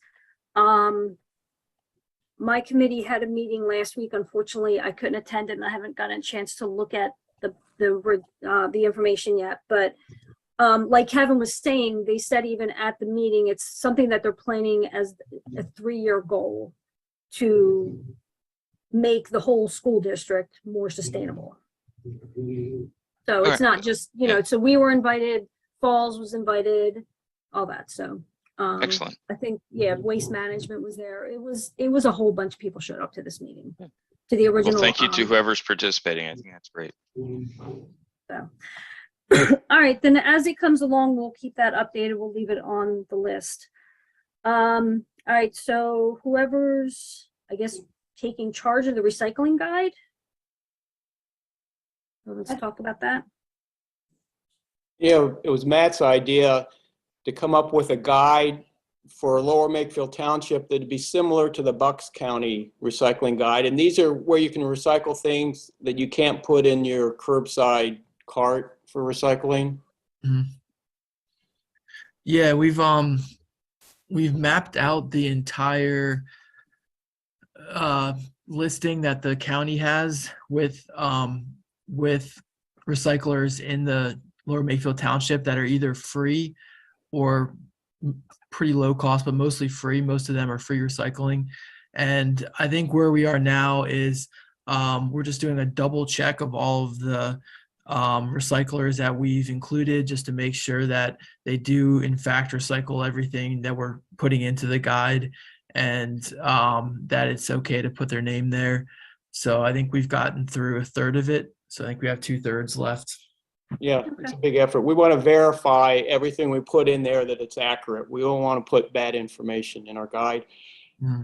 My committee had a meeting last week. Unfortunately, I couldn't attend it and I haven't gotten a chance to look at the information yet. But like Kevin was saying, they said even at the meeting, it's something that they're planning as a 3-year goal to make the whole school district more sustainable. So it's Alright. not just, you know, so we were invited, Falls was invited, all that, so. Excellent. I think, yeah, Waste Management was there. It was a whole bunch of people showed up to this meeting, to the original. Well, thank you to whoever's participating. I think that's great. So. All right, then as it comes along, we'll keep that updated. We'll leave it on the list. All right, so whoever's, I guess, taking charge of the recycling guide. So let's talk about that. Yeah, it was Matt's idea to come up with a guide for Lower Makefield Township that'd be similar to the Bucks County recycling guide. And these are where you can recycle things that you can't put in your curbside cart for recycling. Mhm. Yeah, we've mapped out the entire listing that the county has with recyclers in the Lower Makefield Township that are either free or pretty low cost, but mostly free. Most of them are free recycling. And I think where we are now is we're just doing a double check of all of the recyclers that we've included, just to make sure that they do in fact recycle everything that we're putting into the guide, and that it's okay to put their name there. So I think we've gotten through a third of it. So I think we have 2/3 left. Yeah, it's a big effort. We want to verify everything we put in there, that it's accurate. We don't want to put bad information in our guide.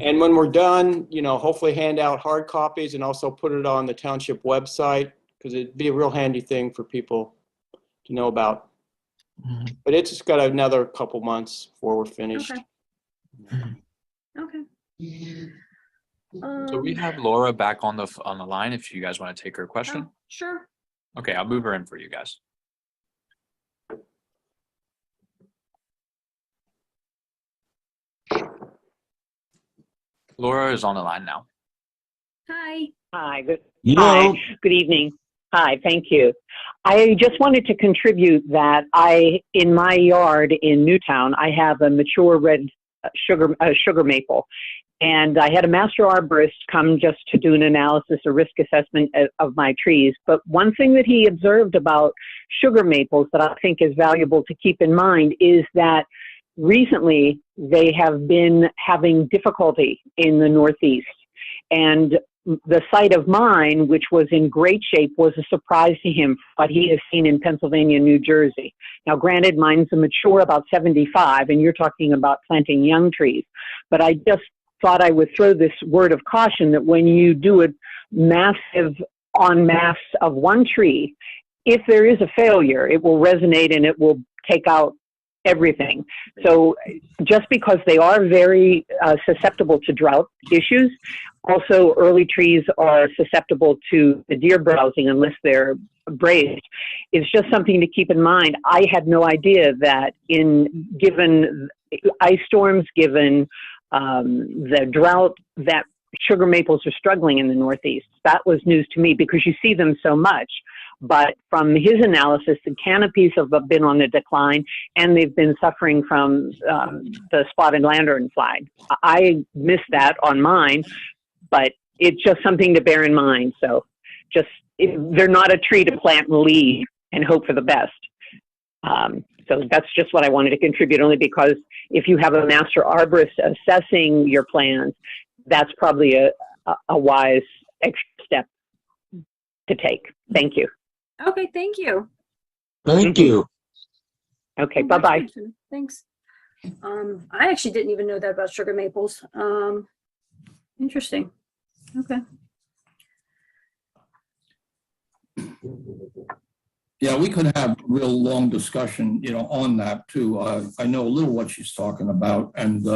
And when we're done, you know, hopefully hand out hard copies and also put it on the township website, because it'd be a real handy thing for people to know about. But it's just got another couple months before we're finished. Okay. So we have Laura back on the line if you guys want to take her question. Oh, sure. Okay, I'll move her in for you guys. Laura is on the line now. Hi. Hi, good evening. Hi, thank you. I just wanted to contribute that in my yard in Newtown, I have a mature red sugar maple. And I had a master arborist come just to do an analysis, a risk assessment of my trees. But one thing that he observed about sugar maples that I think is valuable to keep in mind is that recently they have been having difficulty in the Northeast. And the site of mine, which was in great shape, was a surprise to him, what he has seen in Pennsylvania and New Jersey. Now, granted, mine's a mature about 75, and you're talking about planting young trees. But I just thought I would throw this word of caution that when you do a massive en masse of one tree, if there is a failure, it will resonate and it will take out everything. So just because they are very susceptible to drought issues, also early trees are susceptible to the deer browsing unless they're braced. It's just something to keep in mind. I had no idea that given ice storms, given the drought, that sugar maples are struggling in the Northeast. That was news to me because you see them so much. But from his analysis, the canopies have been on the decline and they've been suffering from the spotted lantern fly. I missed that on mine, but it's just something to bear in mind. So they're not a tree to plant and leave and hope for the best. So that's just what I wanted to contribute, only because if you have a master arborist assessing your plans, that's probably a wise extra step to take. Thank you. Okay, thank you. Thank you. Okay, bye-bye. Thanks. I actually didn't even know that about sugar maples. Interesting. Okay. Yeah, we could have real long discussion, on that too. I know a little what she's talking about, and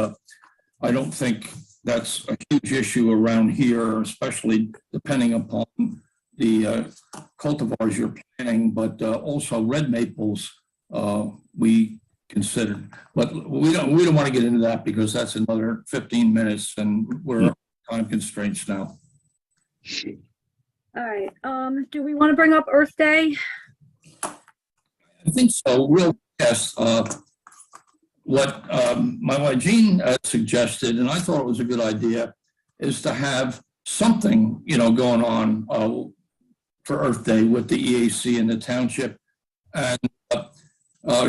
I don't think that's a huge issue around here, especially depending upon the cultivars you're planting, but also red maples we considered. But we don't want to get into that because that's another 15 minutes, and we're on time constraints now. All right. Do we want to bring up Earth Day? I think so. Real fast. What my wife Jean suggested, and I thought it was a good idea, is to have something going on for Earth Day with the EAC and the township. And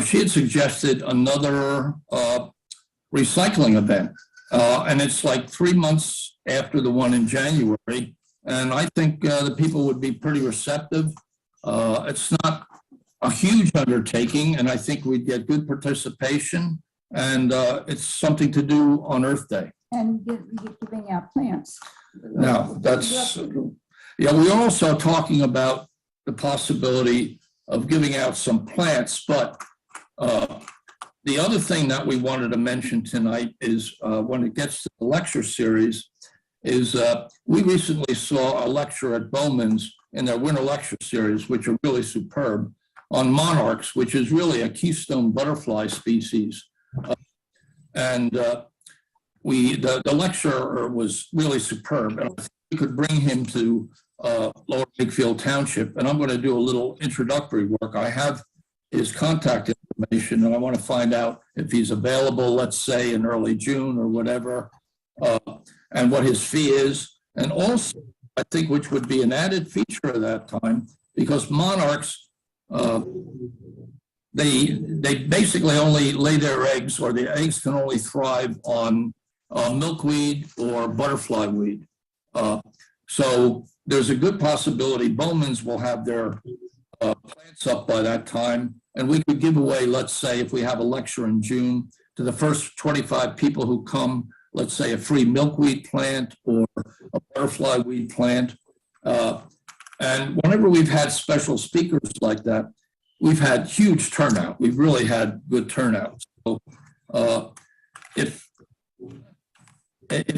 she had suggested another recycling event. And it's like 3 months after the one in January. And I think the people would be pretty receptive. It's not a huge undertaking, and I think we'd get good participation. And it's something to do on Earth Day. And giving out plants. Now, that's, yeah, we're also talking about the possibility of giving out some plants, but the other thing that we wanted to mention tonight is when it gets to the lecture series is we recently saw a lecture at Bowman's in their winter lecture series, which are really superb, on monarchs, which is really a keystone butterfly species. And the lecturer was really superb. And I think we could bring him to Lower Makefield Township. And I'm going to do a little introductory work. I have his contact information, and I want to find out if he's available, let's say in early June or whatever, and what his fee is. And also, I think, which would be an added feature at that time, because monarchs, they basically only lay their eggs, or the eggs can only thrive on milkweed or butterfly weed. So there's a good possibility Bowman's will have their plants up by that time. And we could give away, let's say, if we have a lecture in June, to the first 25 people who come, let's say, a free milkweed plant or a butterfly weed plant. And whenever we've had special speakers like that, we've had huge turnout. We've really had good turnout. So if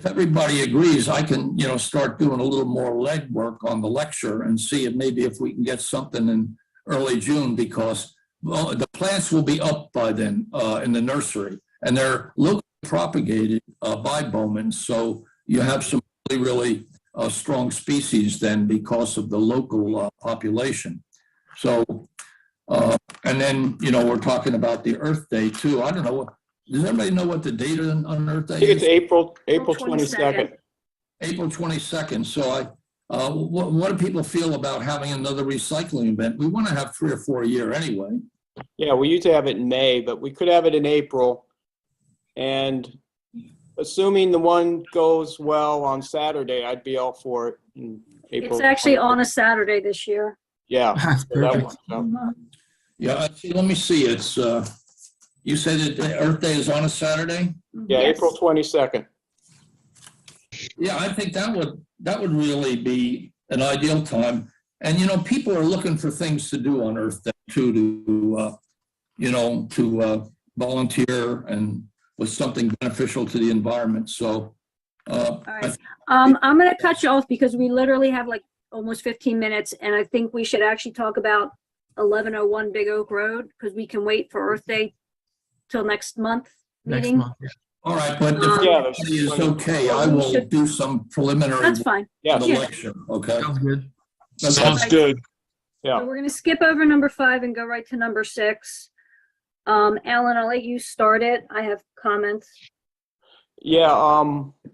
everybody agrees, I can, start doing a little more legwork on the lecture and see if maybe if we can get something in early June, because the plants will be up by then in the nursery, and they're locally propagated by Bowman. So you have some really strong species then because of the local population. So, and then, we're talking about the Earth Day too. I don't know. Does everybody know what the date on Earth Day is? I think it's April 22nd. April 22nd. So what do people feel about having another recycling event? We want to have 3 or 4 a year anyway. Yeah, we used to have it in May, but we could have it in April. And assuming the one goes well on Saturday, I'd be all for it in April. It's actually on a Saturday this year. Yeah. So that works out. Yeah, let me see. It's you said that Earth Day is on a Saturday? Yeah, Yes. April 22nd. Yeah, I think that would really be an ideal time. And people are looking for things to do on Earth Day too, to volunteer and with something beneficial to the environment. So All right. I'm going to cut you off because we literally have like almost 15 minutes, and I think we should actually talk about 1101 Big Oak Road, because we can wait for Earth Day till next month meeting. Next month, yeah. all right, but if Yeah, everybody is okay, I will do some preliminary That's fine. Yeah. on the lecture, okay? Sounds good. Sounds good. Yeah. So we're going to skip over number 5 and go right to number 6. Alan, I'll let you start it. I have comments. Yeah,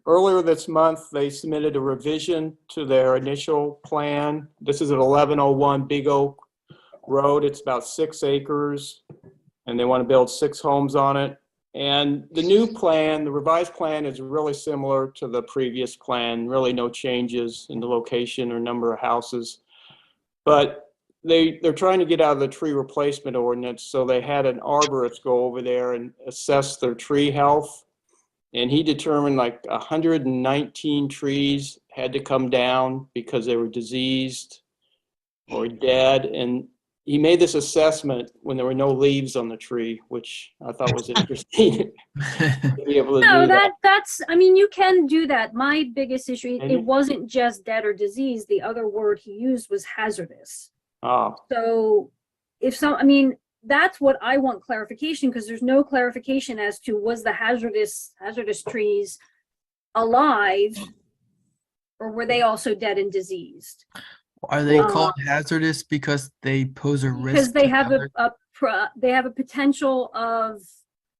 earlier this month, they submitted a revision to their initial plan. This is at 1101 Big Oak Road. It's about 6 acres, and they want to build 6 homes on it. And the new plan, the revised plan, is really similar to the previous plan, really no changes in the location or number of houses. But they're trying to get out of the tree replacement ordinance, so they had an arborist go over there and assess their tree health. And he determined like 119 trees had to come down because they were diseased or dead. And he made this assessment when there were no leaves on the tree, which I thought was interesting. To be able to No, do that. that's, I mean, you can do that. My biggest issue, And it wasn't just dead or diseased. The other word he used was hazardous. Oh, So that's what I want clarification, because there's no clarification as to was the hazardous trees alive, or were they also dead and diseased? Are they called hazardous because they pose a risk? Because they to have other- they have a potential of,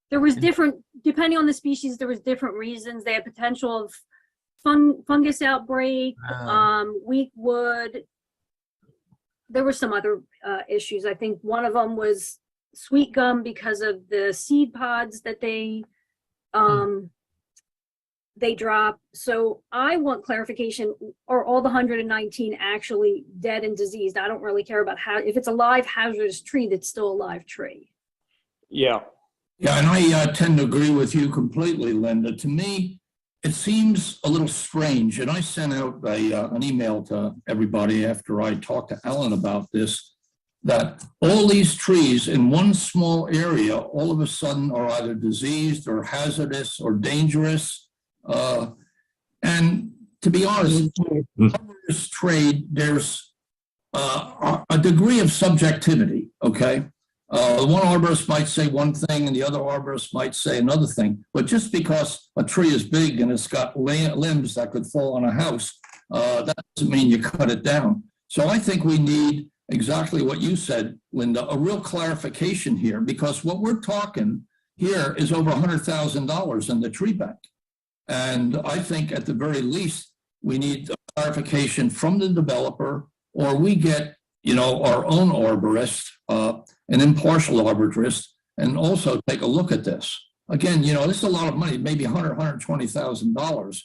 there was different, depending on the species, there was different reasons. They had potential of fungus outbreak, weak wood, there were some other issues. I think one of them was sweet gum because of the seed pods that they drop. So I want clarification, are all the 119 actually dead and diseased? I don't really care about how, if it's a live hazardous tree, that's still a live tree. Yeah. Yeah, and I tend to agree with you completely, Linda. To me, it seems a little strange, and I sent out an email to everybody after I talked to Alan about this, that all these trees in one small area all of a sudden are either diseased or hazardous or dangerous. And to be honest, in this trade, there's a degree of subjectivity, okay? One arborist might say one thing and the other arborist might say another thing, but just because a tree is big and it's got limbs that could fall on a house, that doesn't mean you cut it down. So I think we need exactly what you said, Linda, a real clarification here, because what we're talking here is over $100,000 in the tree bank. And I think at the very least, we need a clarification from the developer, or we get, our own arborist, an impartial arborist, and also take a look at this. Again, this is a lot of money, maybe $120,000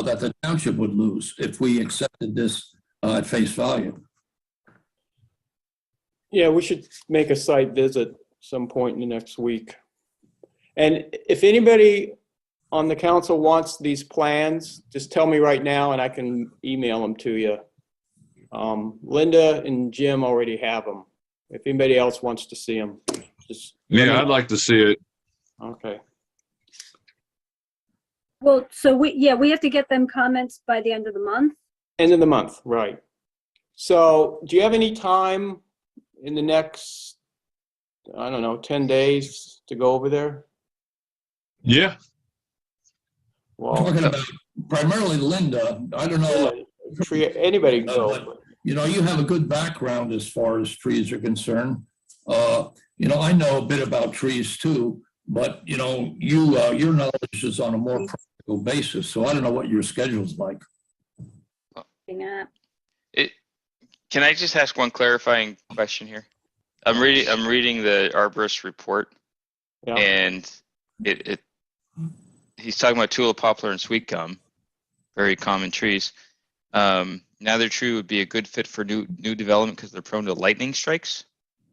that the township would lose if we accepted this at face value. Yeah, we should make a site visit some point in the next week. And if anybody on the council wants these plans, just tell me right now and I can email them to you. Linda and Jim already have them. If anybody else wants to see them, just Yeah, I'd like to see it. Okay. Well, so we have to get them comments by the end of the month. End of the month, right. So do you have any time in the next, 10 days to go over there? Yeah. Well, talking about primarily Linda. I don't know. Anybody can go. You have a good background as far as trees are concerned. I know a bit about trees too, but your knowledge is on a more practical basis. So I don't know what your schedule's like. Can I just ask one clarifying question here? I'm reading the arborist report, and he's talking about tulip, poplar, and sweet gum, very common trees. Neither tree would be a good fit for new development because they're prone to lightning strikes.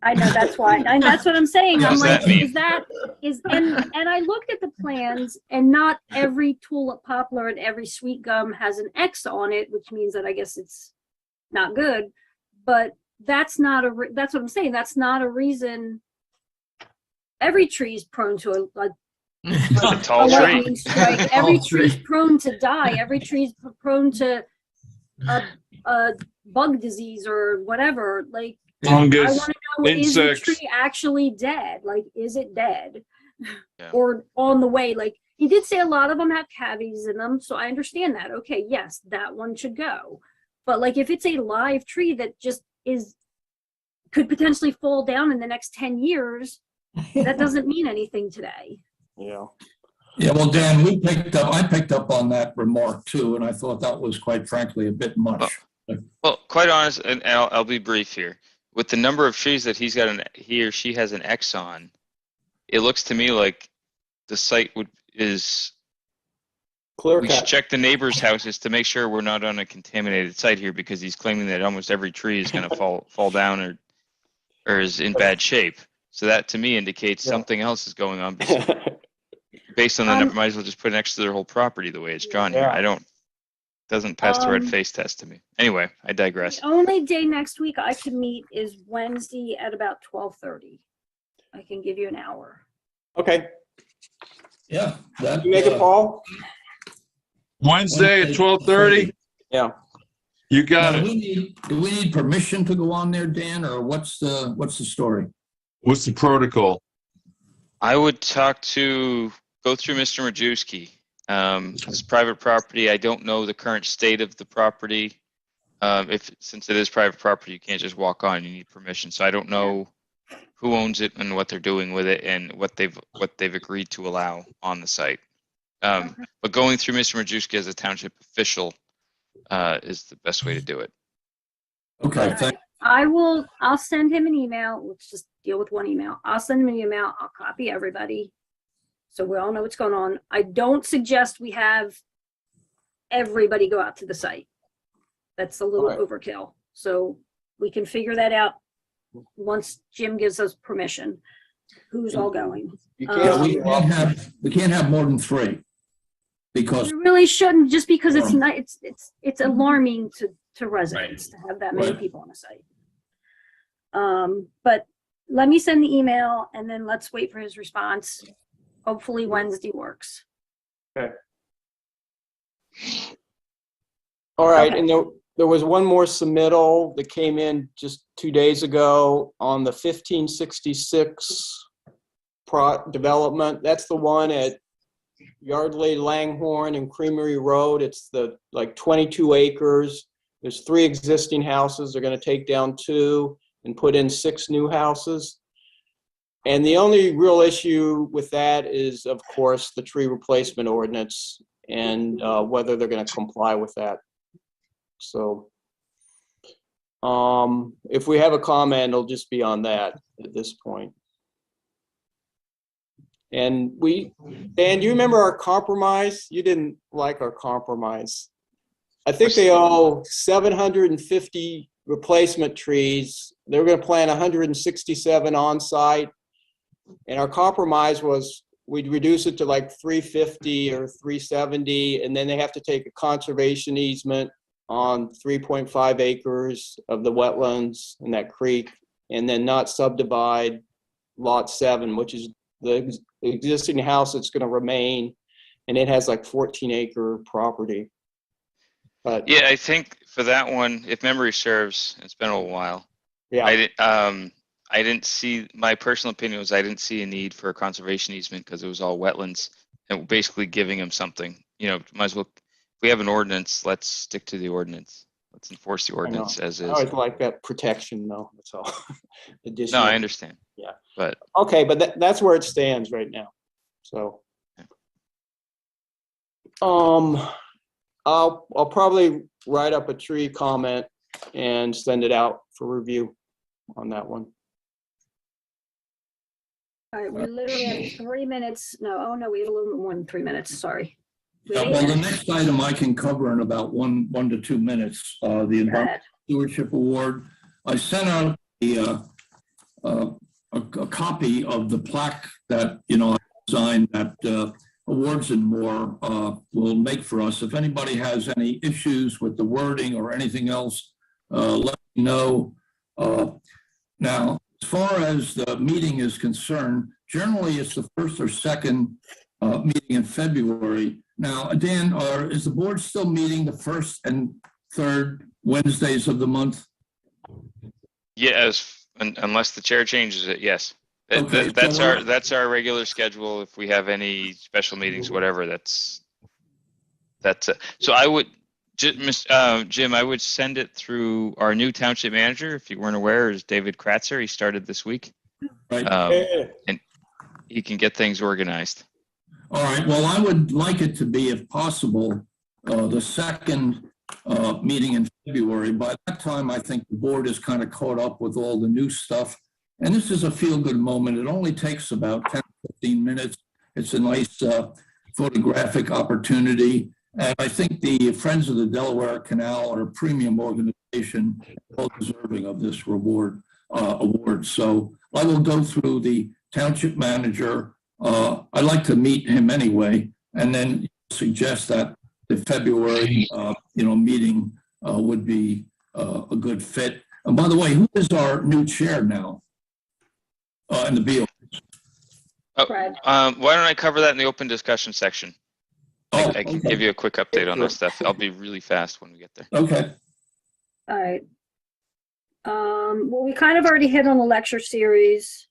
I know, that's why, and that's what I'm saying. What I'm does like, that mean? and I looked at the plans, and not every tulip, poplar, and every sweet gum has an X on it, which means that I guess it's not good. But that's not that's what I'm saying. That's not a reason. Every tree is prone to a tall tree. Lightning strike. Every tree's prone to die. Every tree's prone to a bug disease or whatever. Like, fungus, I want to know, insects. Is the tree actually dead? Like, is it dead? Or on the way? Like, he did say a lot of them have cavities in them, so I understand that. Okay, yes, that one should go. But like, if it's a live tree that just could potentially fall down in the next 10 years, that doesn't mean anything today. Yeah. Yeah, well, Dan, I picked up on that remark too, and I thought that was quite frankly a bit much. Well, quite honest, and I'll be brief here. With the number of trees that he or she has an X on, it looks to me like the site is clear. We should check the neighbors' houses to make sure we're not on a contaminated site here, because he's claiming that almost every tree is going to fall down or is in bad shape. So that to me indicates something else is going on. Based on the number, might as well just put next to their whole property the way it's drawn here. Doesn't pass the red face test to me. Anyway, I digress. The only day next week I can meet is Wednesday at about 12:30. I can give you an hour. Okay. Yeah. Did you make it, Paul? Wednesday at 12:30? Yeah. You got now, it. Do we need permission to go on there, Dan, or what's the story? What's the protocol? I would go through Mr. Majewski. It's private property. I don't know the current state of the property. Since it is private property, you can't just walk on. You need permission. So I don't know who owns it and what they're doing with it and what they've agreed to allow on the site. But going through Mr. Majewski as a township official is the best way to do it. Okay, I'll send him an email. Let's just deal with one email. I'll send him an email. I'll copy everybody. So we all know what's going on. I don't suggest we have everybody go out to the site. That's a little Right. overkill. So we can figure that out once Jim gives us permission. Who's all going? You Yeah, can't, we can't have more than 3. Because, We really shouldn't, just because it's not, it's alarming to residents to have that many Right. people on a site. But let me send the email and then let's wait for his response. Hopefully Wednesday works. Okay. All right, Okay. and there was one more submittal that came in just 2 days ago on the 1566 development. That's the one at Yardley, Langhorne, and Creamery Road. It's the 22 acres. There's 3 existing houses. They're going to take down 2 and put in 6 new houses. And the only real issue with that is, of course, the tree replacement ordinance and whether they're going to comply with that. So if we have a comment, it'll just be on that at this point. And Dan, do you remember our compromise? You didn't like our compromise. I think they owe 750 replacement trees. They were going to plant 167 on site. And our compromise was we'd reduce it to like 350 or 370, and then they have to take a conservation easement on 3.5 acres of the wetlands in that creek, and then not subdivide lot 7, which is the existing house that's going to remain, and it has like 14-acre property. But Yeah, I think for that one, if memory serves, it's been a while. yeah, I didn't see, my personal opinion was I didn't see a need for a conservation easement because it was all wetlands and basically giving them something. Might as well, if we have an ordinance, let's stick to the ordinance. Let's enforce the ordinance as I is. always like that protection, though. That's all. No, Additional. I understand. Yeah. But Okay, but that's where it stands right now. So, I'll probably write up a tree comment and send it out for review on that one. All right, we literally have 3 minutes. No, we have a little bit more than 3 minutes. Sorry. We have 8 well, the minutes. next item I can cover in about 1 to 2 minutes, the Go Environmental ahead. Stewardship Award. I sent out a copy of the plaque that, I designed that awards and more will make for us. If anybody has any issues with the wording or anything else, let me know. Now, as far as the meeting is concerned, generally it's the first or second meeting in February. Now, Dan, is the board still meeting the first and third Wednesdays of the month? yes, unless the chair changes it, yes. Okay, That's our regular schedule. If we have any special meetings, whatever, that's it. So I would, Jim, I would send it through our new township manager. If you weren't aware, is David Kratzer. He started this week. Right. And he can get things organized. All right. Well, I would like it to be, if possible, the second meeting in February. By that time, I think the board is kind of caught up with all the new stuff. And this is a feel-good moment. It only takes about 10, 15 minutes. It's a nice photographic opportunity. And I think the Friends of the Delaware Canal are a premium organization, well deserving of this award. So I will go through the township manager. I'd like to meet him anyway, and then suggest that the February, meeting would be a good fit. And by the way, who is our new chair now in the BO? Fred. Why don't I cover that in the open discussion section? I can give you a quick update on this stuff. I'll be really fast when we get there. Okay. All right. Well, we kind of already hit on the lecture series.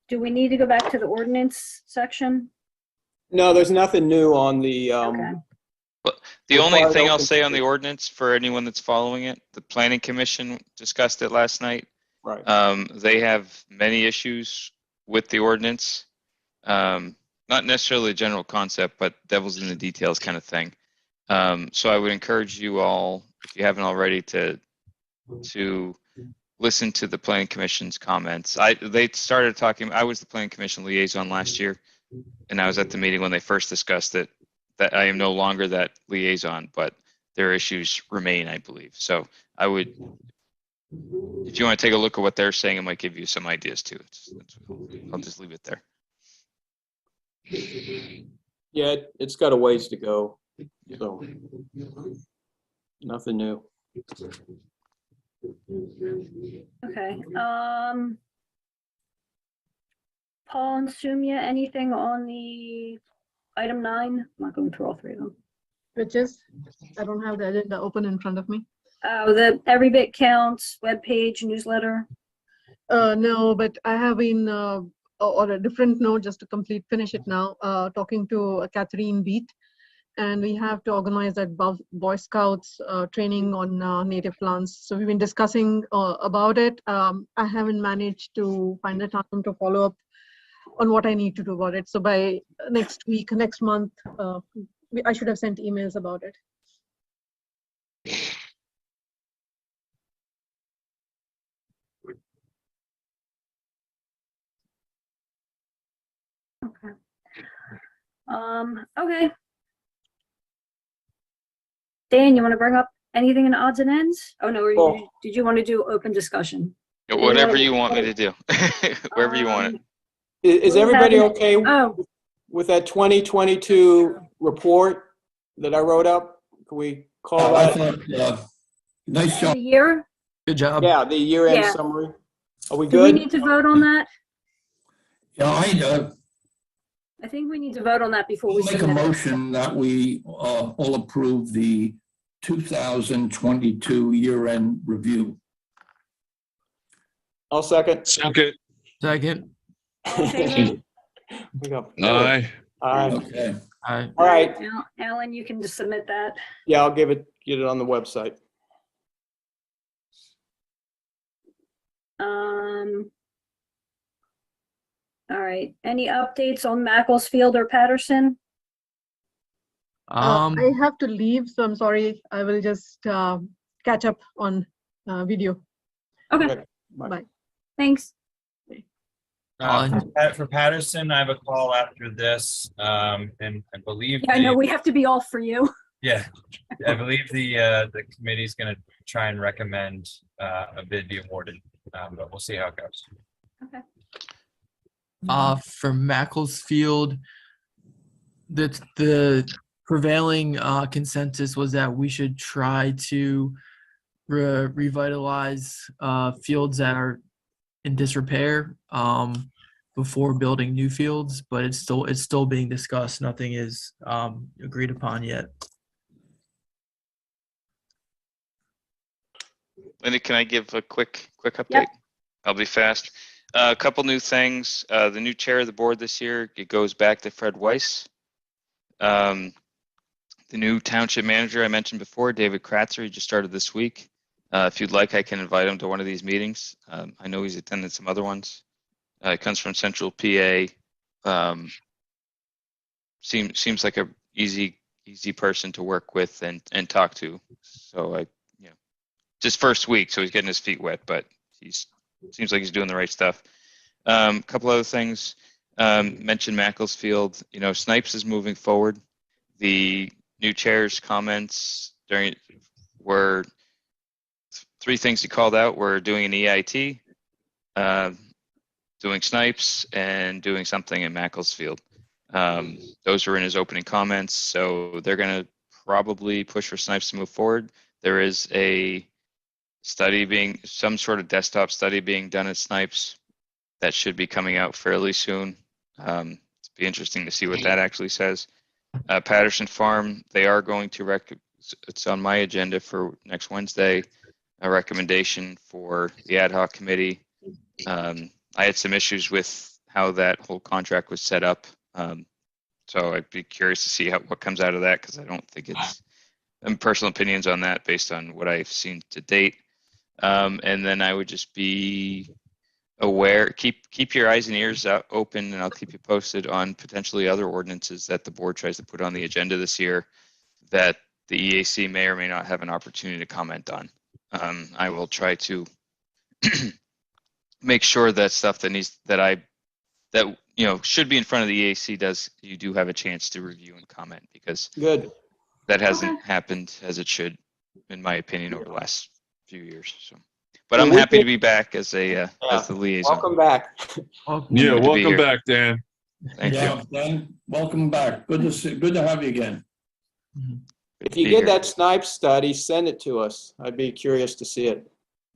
Do we need to go back to the ordinance section? No, there's nothing new on the. Okay. The only Required thing I'll open say on the space. ordinance for anyone that's following it, the planning commission discussed it last night. Right. They have many issues with the ordinance. Not necessarily a general concept, but devil's in the details kind of thing. So I would encourage you all, if you haven't already, to listen to the planning commission's comments. They started talking, I was the planning commission liaison last year, and I was at the meeting when they first discussed it, that I am no longer that liaison, but their issues remain, I believe. So I would, if you want to take a look at what they're saying, it might give you some ideas too. I'll just leave it there. Yeah, it's got a ways to go. So nothing new. Okay, Paul and Sumya, anything on the item 9? I'm not going through all three of them. Which is, I don't have the agenda open in front of me. The Every Bit Counts webpage newsletter. No, but I have been, on a different note, just to finish it now, talking to Catherine Beat, and we have to organize that Boy Scouts training on native plants. So we've been discussing about it. I haven't managed to find the time to follow up on what I need to do about it. So by next month, I should have sent emails about it. Okay. Okay. Dan, you want to bring up anything in odds and ends? Oh no, did you want to do open discussion? Whatever you want me to do, wherever you want it. Is everybody okay Oh, with that 2022 report that I wrote up? Can we call I that? thought, nice the job. year? Good job. Yeah, the year-end Yeah. summary. Are we Do we good? need to vote on that? Yeah, I think we need to vote on that before we make a submit it. motion that we all approve the 2022 year-end review. I'll second. Second. Second. Favor? We go. Aye. Aye. Okay. Aye. All right. Alan, you can just submit that. Yeah, I'll get it on the website. All right. Any updates on Macclesfield or Patterson? I have to leave, so I'm sorry. I will just catch up on video. Okay. Bye. Thanks. For Patterson, I have a call after this, and I believe. Yeah, I know we have to be all for you. Yeah, I believe the committee's going to try and recommend a bid be awarded, but we'll see how it goes. Okay. For Macclesfield, the prevailing consensus was that we should try to revitalize fields that are in disrepair before building new fields, but it's still being discussed. Nothing is agreed upon yet. Linda, can I give a quick update? Yep. I'll be fast. A couple new things. The new chair of the board this year, it goes back to Fred Weiss. The new township manager I mentioned before, David Kratzer, he just started this week. If you'd like, I can invite him to one of these meetings. I know he's attended some other ones. He comes from Central PA. Seems like a easy person to work with and talk to. So just first week, so he's getting his feet wet, but seems like he's doing the right stuff. A couple other things. Mentioned Macclesfield. Snipes is moving forward. The new chair's comments were three things he called out were doing an EIT, doing Snipes, and doing something in Macclesfield. Those were in his opening comments, so they're going to probably push for Snipes to move forward. There is a study some sort of desktop study being done at Snipes that should be coming out fairly soon. It'd be interesting to see what that actually says. Patterson Farm, they are going to it's on my agenda for next Wednesday, a recommendation for the ad hoc committee. I had some issues with how that whole contract was set up. So I'd be curious to see what comes out of that, because I don't think it's personal opinions on that based on what I've seen to date. And then I would just be aware, keep your eyes and ears open, and I'll keep you posted on potentially other ordinances that the board tries to put on the agenda this year that the EAC may or may not have an opportunity to comment on. I will try to make sure that stuff that should be in front of the EAC you do have a chance to review and comment, because Good. that hasn't happened as it should, in my opinion, over the last few years. So, but I'm happy to be back as the liaison. Welcome back. Yeah, Good to be welcome here. back, Dan. Thank you. Dan, welcome back. Good to have you again. If you get that snipe study, send it to us. I'd be curious to see it.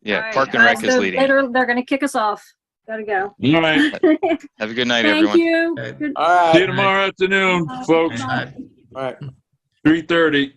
Yeah, All right, Park and guys, Rec is leading. They're going to kick us off. Gotta go. All right. Have a good night, Thank everyone. you. All right. See you tomorrow afternoon, folks. All right. 3:30.